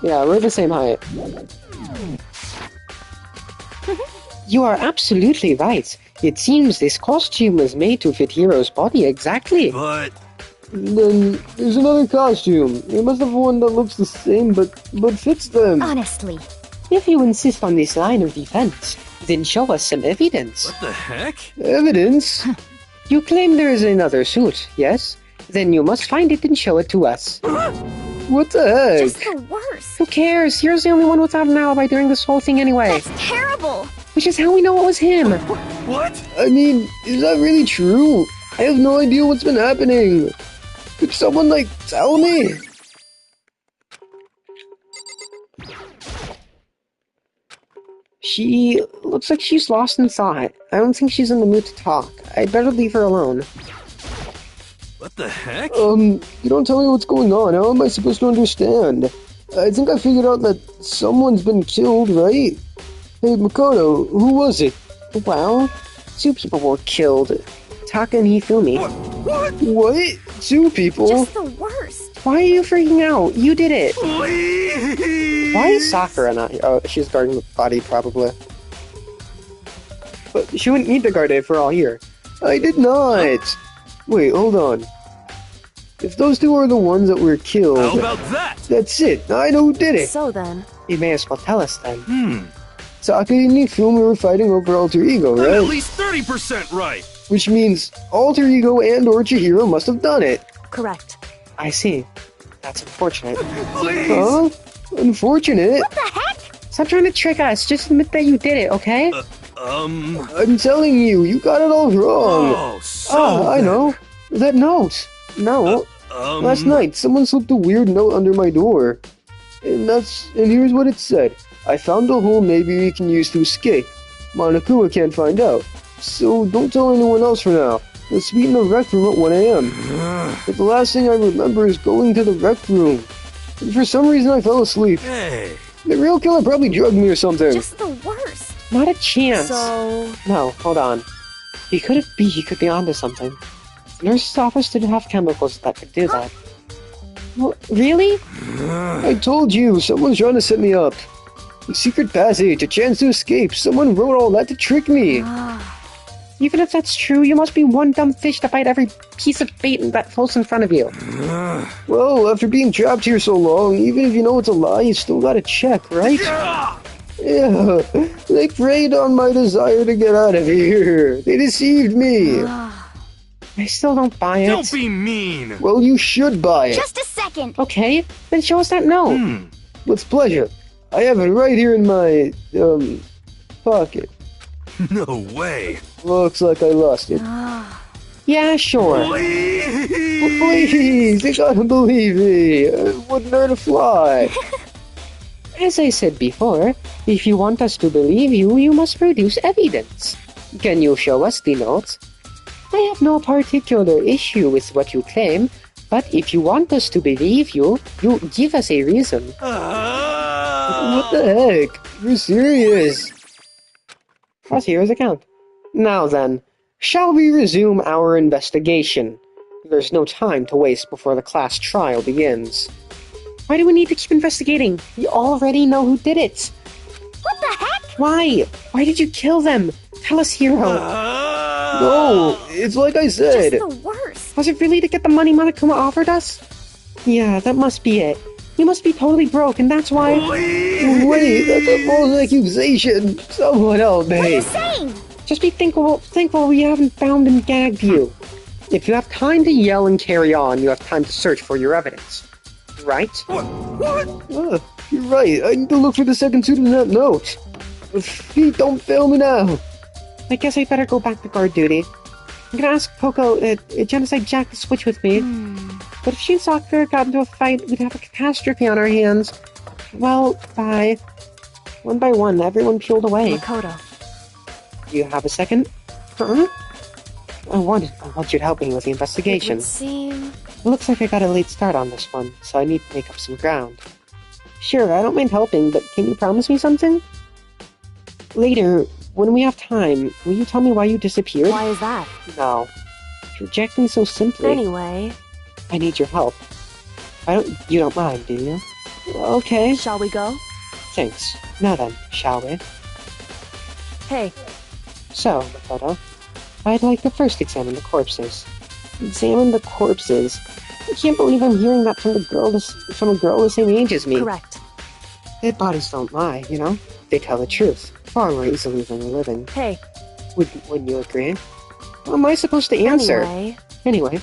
Yeah, we're the same height. You are absolutely right. It seems this costume was made to fit Hiro's body exactly. But... then there's another costume. You must have one that looks the same but fits them. Honestly. If you insist on this line of defense, then show us some evidence. What the heck? Evidence? You claim there is another suit, yes? Then you must find it and show it to us. What the heck? Just the worst. Who cares? Here's the only one without an alibi during this whole thing anyway. That's terrible. Which is how we know it was him. What? I mean, is that really true? I have no idea what's been happening. Could someone, tell me? She looks like she's lost in thought. I don't think she's in the mood to talk. I'd better leave her alone. What the heck? You don't tell me what's going on. How am I supposed to understand? I think I figured out that someone's been killed, right? Hey, Makoto, who was it? Well, 2 people were killed. Taka and Hifumi. What? What? 2 people? Just the worst. Why are you freaking out? You did it. Please. Why is Sakura not here? Oh, she's guarding the body, probably. But she wouldn't need to guard it if we're all here. I did not. Wait, hold on. If those 2 are the ones that were killed... How about that? That's it. I know who did it. So then... You may as well tell us then. Taka and Hifumi were fighting over Alter Ego, right? I'm at least 30% right. Which means Alter Ego and or Chihiro must have done it. Correct. I see. That's unfortunate. Please. Huh? Unfortunate? What the heck? Stop trying to trick us. Just admit that you did it, okay? I'm telling you, you got it all wrong. Oh, so I know. That note. No. Last night, someone slipped a weird note under my door. And here's what it said. I found a hole maybe we can use to escape. Monokuma can't find out. So don't tell anyone else for now. Let's meet in the rec room at 1 a.m. But the last thing I remember is going to the rec room. And for some reason I fell asleep. Hey. The real killer probably drugged me or something. Just the worst. Not a chance. So... No, hold on. He could be onto something. The nurse's office didn't have chemicals that could do that. Well, really? I told you, someone's trying to set me up. A secret passage, a chance to escape. Someone wrote all that to trick me. Even if that's true, you must be one dumb fish to bite every piece of bait that floats in front of you. Well, after being trapped here so long, even if you know it's a lie, you still gotta check, right? Yeah, they preyed on my desire to get out of here. They deceived me. I still don't buy it. Don't be mean. Well, you should buy it. Just a second. Okay, then show us that note. With pleasure. I have it right here in my, pocket. No way. Looks like I lost it. Yeah, sure. Please, you gotta believe me. It wouldn't hurt a fly. As I said before, if you want us to believe you, you must produce evidence. Can you show us the notes? I have no particular issue with what you claim, but if you want us to believe you, you give us a reason. What the heck? You're serious? Let's hear his account. Now then, shall we resume our investigation? There's no time to waste before the class trial begins. Why do we need to keep investigating? We already know who did it. What the heck? Why? Why did you kill them? Tell us, hero. No, it's like I said. Just the worst. Was it really to get the money Monokuma offered us? Yeah, that must be it. You must be totally broke, and that's why... Wait, that's a false accusation. Someone help me. What are you saying? Just be thankful we haven't found and gagged you. If you have time to yell and carry on, you have time to search for your evidence. Right? What? You're right. I need to look for the second suit in that note. Feet, don't fail me now. I guess I better go back to guard duty. I'm gonna ask Coco, Genocide Jack to switch with me. But if she and Sakura got into a fight, we'd have a catastrophe on our hands. Well, bye. One by one, everyone peeled away. Makoto. You have a second? Huh? I want you to help me with the investigation. It would seem... It looks like I got a late start on this one, so I need to make up some ground. Sure, I don't mind helping, but can you promise me something? Later, when we have time, will you tell me why you disappeared? Why is that? No. You reject me so simply. Anyway... I need your help. You don't mind, do you? Okay. Shall we go? Thanks. Now then, shall we? Hey. So, Makoto, I'd like to first examine the corpses. Examine the corpses? I can't believe I'm hearing that from a girl the same age as me. Correct. Dead bodies don't lie, you know? They tell the truth. Far more easily than the living. Hey. Wouldn't you agree? What am I supposed to answer? Anyway,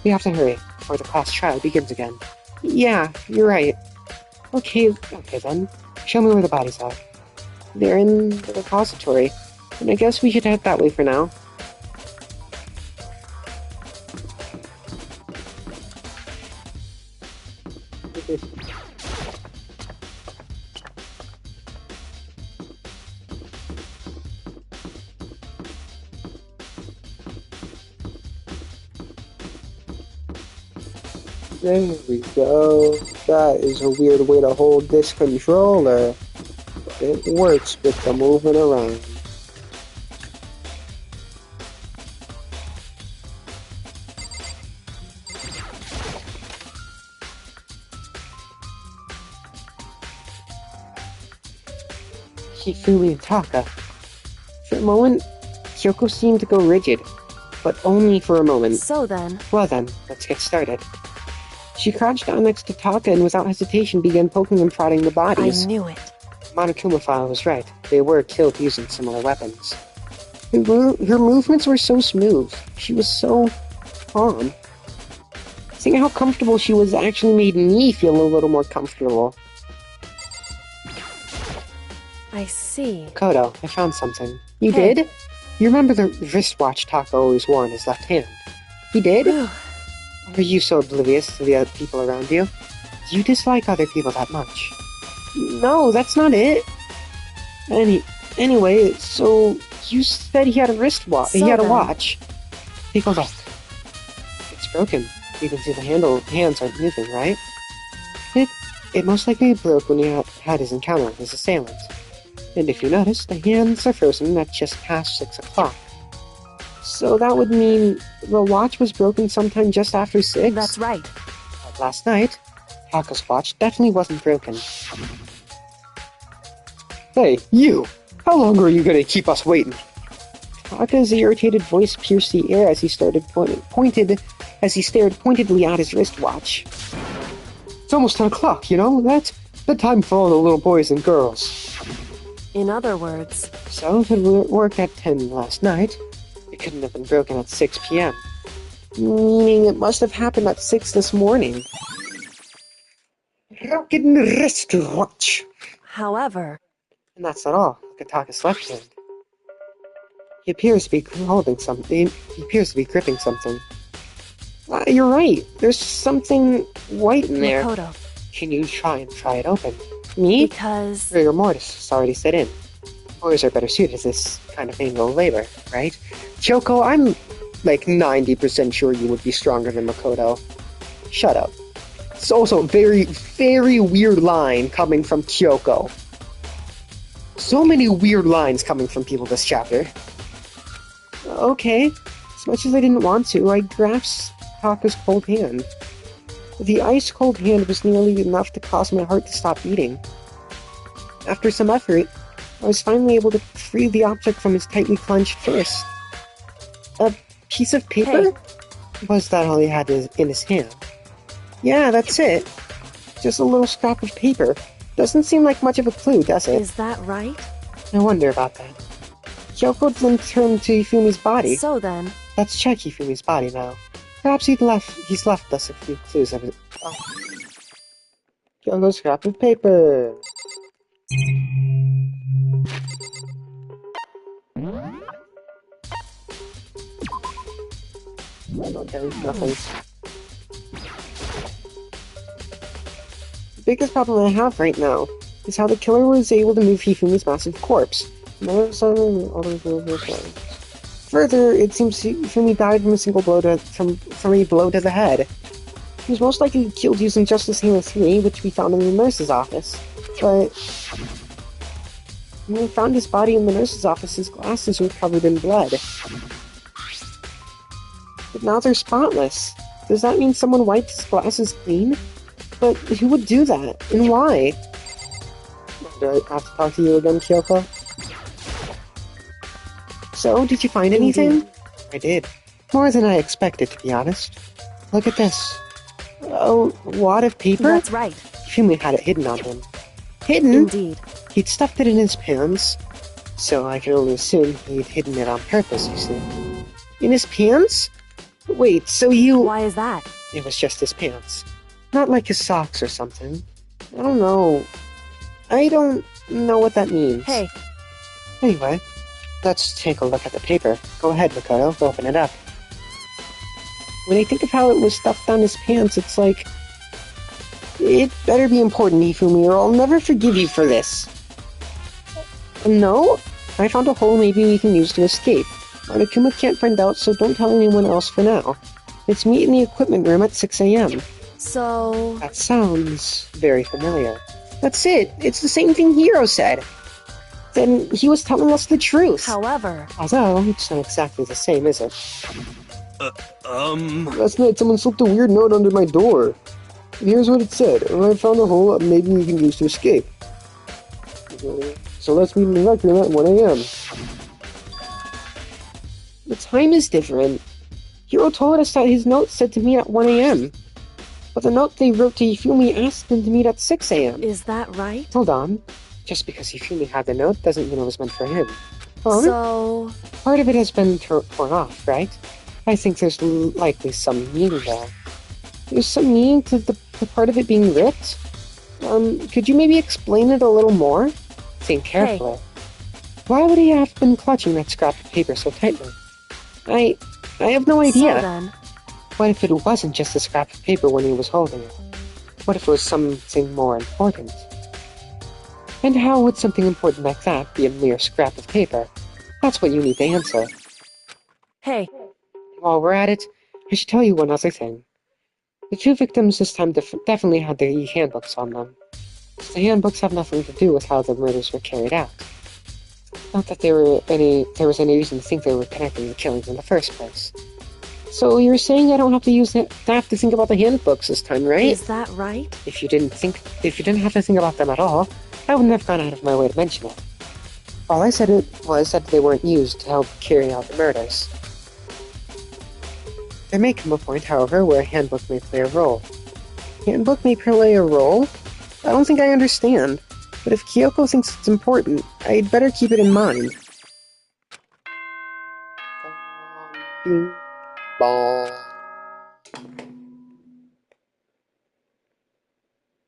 we have to hurry, before the class trial begins again. Yeah, you're right. Okay then. Show me where the bodies are. They're in the repository, and I guess we should head that way for now. There we go. That is a weird way to hold this controller. But it works with the moving around. Hifumi and Taka. For a moment, Kyoko seemed to go rigid. But only for a moment. So then... Well then, let's get started. She crouched down next to Taka and without hesitation began poking and prodding the bodies. I knew it. Monokuma was right. They were killed using similar weapons. Her movements were so smooth. She was so calm. Seeing how comfortable she was actually made me feel a little more comfortable. I see. Kodo, I found something. You Hey. did? You remember the wristwatch Taco always wore in his left hand? He did? Are you so oblivious to the other people around you? Do you dislike other people that much? No, that's not it. Anyway, so you said he had a wristwatch. So He had a then- watch. Take a look. It's broken. You can see the hands aren't moving, right? It most likely broke when he had his encounter with his assailant. And if you notice, the hands are frozen at just past 6 o'clock. So that would mean the watch was broken sometime just after 6? That's right. But last night, Taka's watch definitely wasn't broken. Hey, you! How long are you gonna keep us waiting? Taka's irritated voice pierced the air as he stared pointedly at his wristwatch. It's almost 10 o'clock, you know? That's the time for all the little boys and girls. In other words, So if it worked at 10 last night, it couldn't have been broken at 6 p.m. Meaning it must have happened at 6 this morning. Broken wristwatch! however, And that's not all. Look at Taka's left hand. He appears to be holding something. He appears to be gripping something. You're right. There's something white in there. Makoto, Can you try it open? Me? because Rigor mortis has already set in. Boys are better suited to this kind of manual labor, right? Kyoko, I'm like 90% sure you would be stronger than Makoto. Shut up. It's also a very, very weird line coming from Kyoko. So many weird lines coming from people this chapter. Okay, as much as I didn't want to, I grasped Taka's cold hand. The ice-cold hand was nearly enough to cause my heart to stop beating. After some effort, I was finally able to free the object from his tightly clenched fist. A piece of paper? Was that all he had in his hand? Yeah, that's it. Just a little scrap of paper. Doesn't seem like much of a clue, does it? is that right? I wonder about that. Kyoko then turned to Hifumi's body. So then, Let's check Hifumi's body now. Perhaps he's left us a few clues of it. Oh. Kyoko's scrap of paper. Okay, nothing. The biggest problem I have right now is how the killer was able to move Hifumi's massive corpse. Further, it seems Hifumi died from a single blow from a blow to the head. He was most likely killed using Justice Hammer 3, which we found in the nurse's office. But when we found his body in the nurse's office, his glasses were covered in blood. But now they're spotless. Does that mean someone wiped his glasses clean? But who would do that? And why? Do I have to talk to you again, Kyoko? So, did you find anything? I did. More than I expected, to be honest. Look at this. A wad of paper? that's right. Hifumi had it hidden on him. Hidden? Indeed. He'd stuffed it in his pants, so I can only assume he'd hidden it on purpose, you see. In his pants? Wait, so you... Why is that? It was just his pants. Not like his socks or something. I don't know. I don't know what that means. Hey, Anyway, let's take a look at the paper. Go ahead, Makoto. Open it up. When I think of how it was stuffed down his pants, it's like... It better be important, Hifumi, or I'll never forgive you for this. No? I found a hole maybe we can use to escape. Monokuma can't find out, so don't tell anyone else for now. Let's meet in the equipment room at 6 a.m. so... That sounds very familiar. That's it. It's the same thing Hiro said. Then he was telling us the truth. However, Although, it's not exactly the same, is it? Um... Last night someone slipped a weird note under my door. Here's what it said. I found a hole maybe we can use to escape. So let's meet in the rec room at 1 a.m. The time is different. Hiro told us that his note said to meet at 1 a.m. But the note they wrote to Hifumi asked him to meet at 6 a.m. is that right? Hold on. Just because Hifumi had the note doesn't mean it was meant for him. So... Part of it has been torn off, right? I think there's likely some meaning there. There's some meaning to the part of it being ripped? Could you maybe explain it a little more? Think carefully. Why would he have been clutching that scrap of paper so tightly? I have no idea. So then, What if it wasn't just a scrap of paper when he was holding it? What if it was something more important? And how would something important like that be a mere scrap of paper? That's what you need to answer. hey, While we're at it, I should tell you one other thing. The two victims this time definitely had the handbooks on them. The handbooks have nothing to do with how the murders were carried out. Not that there was any reason to think they were connecting the killings in the first place. So you're saying I don't have to think about the handbooks this time, right? is that right? If you didn't have to think about them at all, I wouldn't have gone out of my way to mention it. All I said was that they weren't used to help carry out the murders. There may come a point, however, where a handbook may play a role. Handbook may play a role? I don't think I understand. But if Kyoko thinks it's important, I'd better keep it in mind. Bing, bong.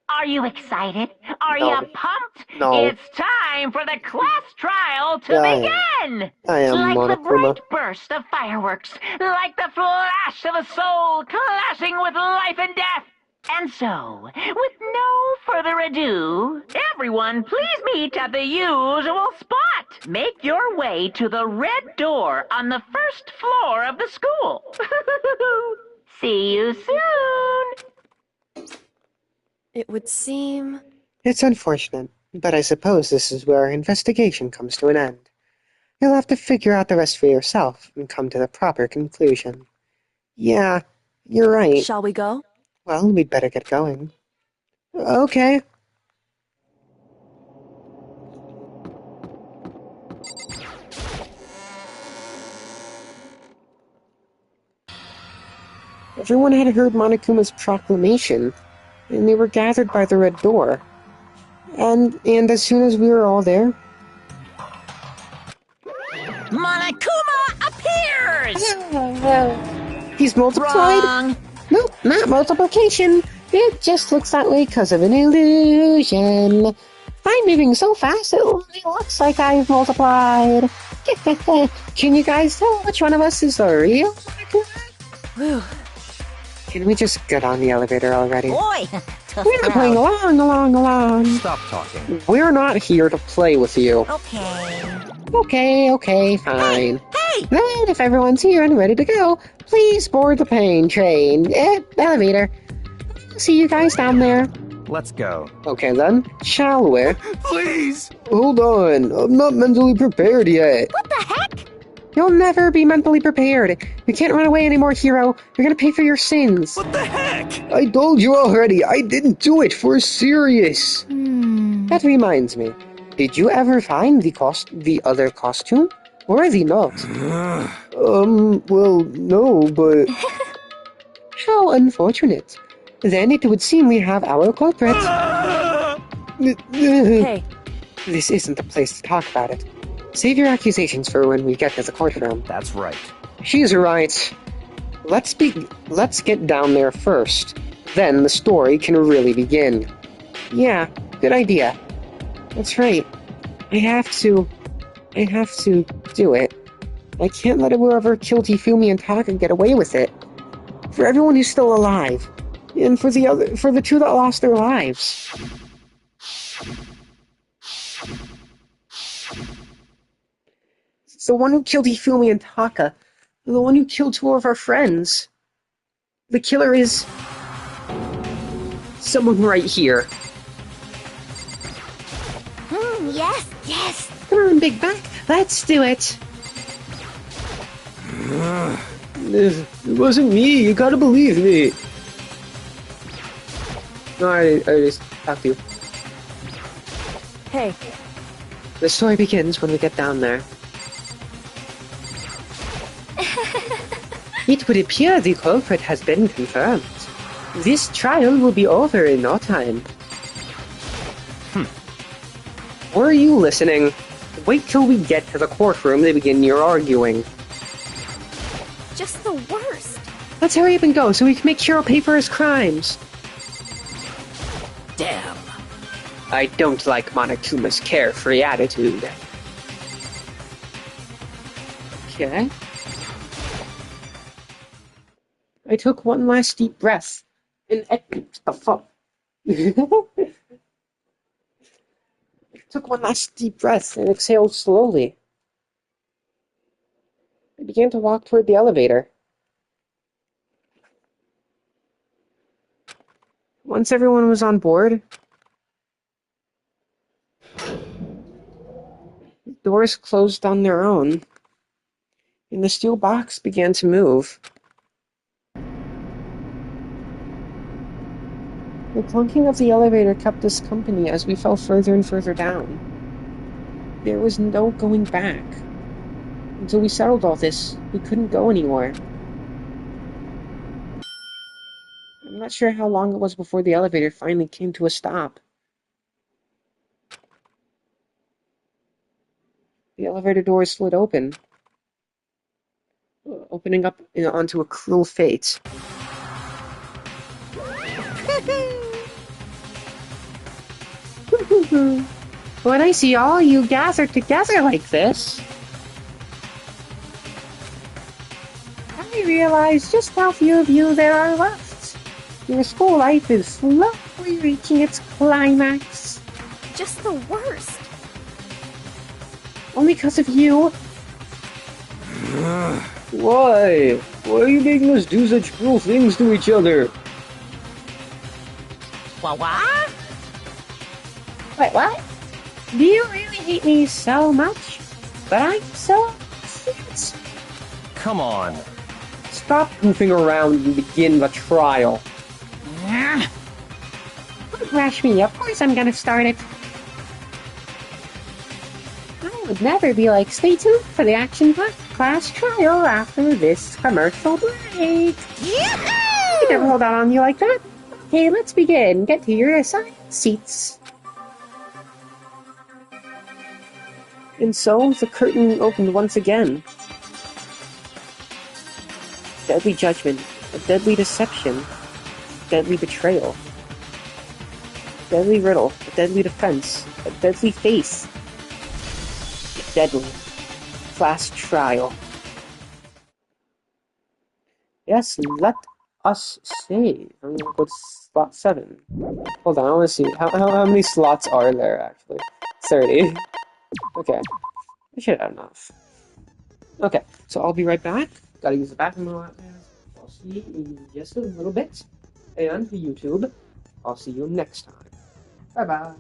Are you excited? Are No. you pumped? No. It's time for the class trial to I- begin! I am Like the Monokuma. bright burst of fireworks, like the flash of a soul clashing with life and death. And so, with no further ado, everyone please meet at the usual spot. Make your way to the red door on the first floor of the school. See you soon! It would seem... It's unfortunate, but I suppose this is where our investigation comes to an end. You'll have to figure out the rest for yourself and come to the proper conclusion. Yeah, you're right. Shall we go? Well, we'd better get going. Okay. Everyone had heard Monokuma's proclamation, and they were gathered by the red door. And as soon as we were all there... Monokuma appears! He's multiplied? Wrong! Nope, not multiplication. It just looks that way because of an illusion. I'm moving so fast it only looks like I've multiplied. Can you guys tell which one of us is the real Monokuma? Whew. Can we just get on the elevator already? Boy! Tough We're not playing crowd. along. Stop talking. We're not here to play with you. Okay. Okay, fine. Hey! Then, if everyone's here and ready to go, please board the train. Elevator. See you guys down there. Let's go. Okay then, shall we? Please! Hold on, I'm not mentally prepared yet. What the heck? You'll never be mentally prepared. You can't run away anymore, hero. You're gonna pay for your sins. What the heck? I told you already, I didn't do it for serious. That reminds me. Did you ever find the other costume? Or the note? Well, no, but... How unfortunate. Then it would seem we have our culprit. Hey, This isn't the place to talk about it. Save your accusations for when we get to the courtroom. That's right. She's right. Let's get down there first. Then the story can really begin. Yeah, good idea. That's right. I have to do it. I can't let whoever killed Hifumi and Taka get away with it. For everyone who's still alive. And for the two that lost their lives. It's the one who killed Hifumi and Taka. The one who killed two of our friends. The killer is... someone right here. Yes. Come on, Big Back. Let's do it. It wasn't me, you gotta believe me. No, I just talked to you. hey, The story begins when we get down there. It would appear the culprit has been confirmed. This trial will be over in no time. Were you listening? Wait till we get to the courtroom to begin your arguing. Just the worst. Let's hurry up and go so we can make Shiro pay for his crimes. Damn. I don't like Monokuma's carefree attitude. Okay. I took one last deep breath. And what the fuck? Took one last deep breath and exhaled slowly. I began to walk toward the elevator. Once everyone was on board, the doors closed on their own, and the steel box began to move. The clunking of the elevator kept us company as we fell further and further down. There was no going back. Until we settled all this, we couldn't go anymore. I'm not sure how long it was before the elevator finally came to a stop. The elevator doors slid open, opening up onto a cruel fate. When I see all you gathered together like this, I realize just how few of you there are left. Your school life is slowly reaching its climax. Just the worst. Only because of you. Why? Why are you making us do such cruel things to each other? What? Wait, what? Do you really hate me so much? But I'm so upset. Come on. Stop goofing around and begin the trial. Don't rush me, of course I'm gonna start it. I would never be like, stay tuned for the action class trial after this commercial break. I never hold out on you like that. Okay, let's begin. Get to your assigned seats. And so the curtain opened once again. Deadly judgment, a deadly deception, deadly betrayal. Deadly riddle, a deadly defense, a deadly face. A deadly class trial. Yes, let us save. I'm gonna go to slot 7. Hold on, I wanna see. How many slots are there actually? 30. Okay. I should have enough. Okay, so I'll be right back. Gotta use the bathroom a lot. I'll see you in just a little bit. And YouTube, I'll see you next time. Bye-bye.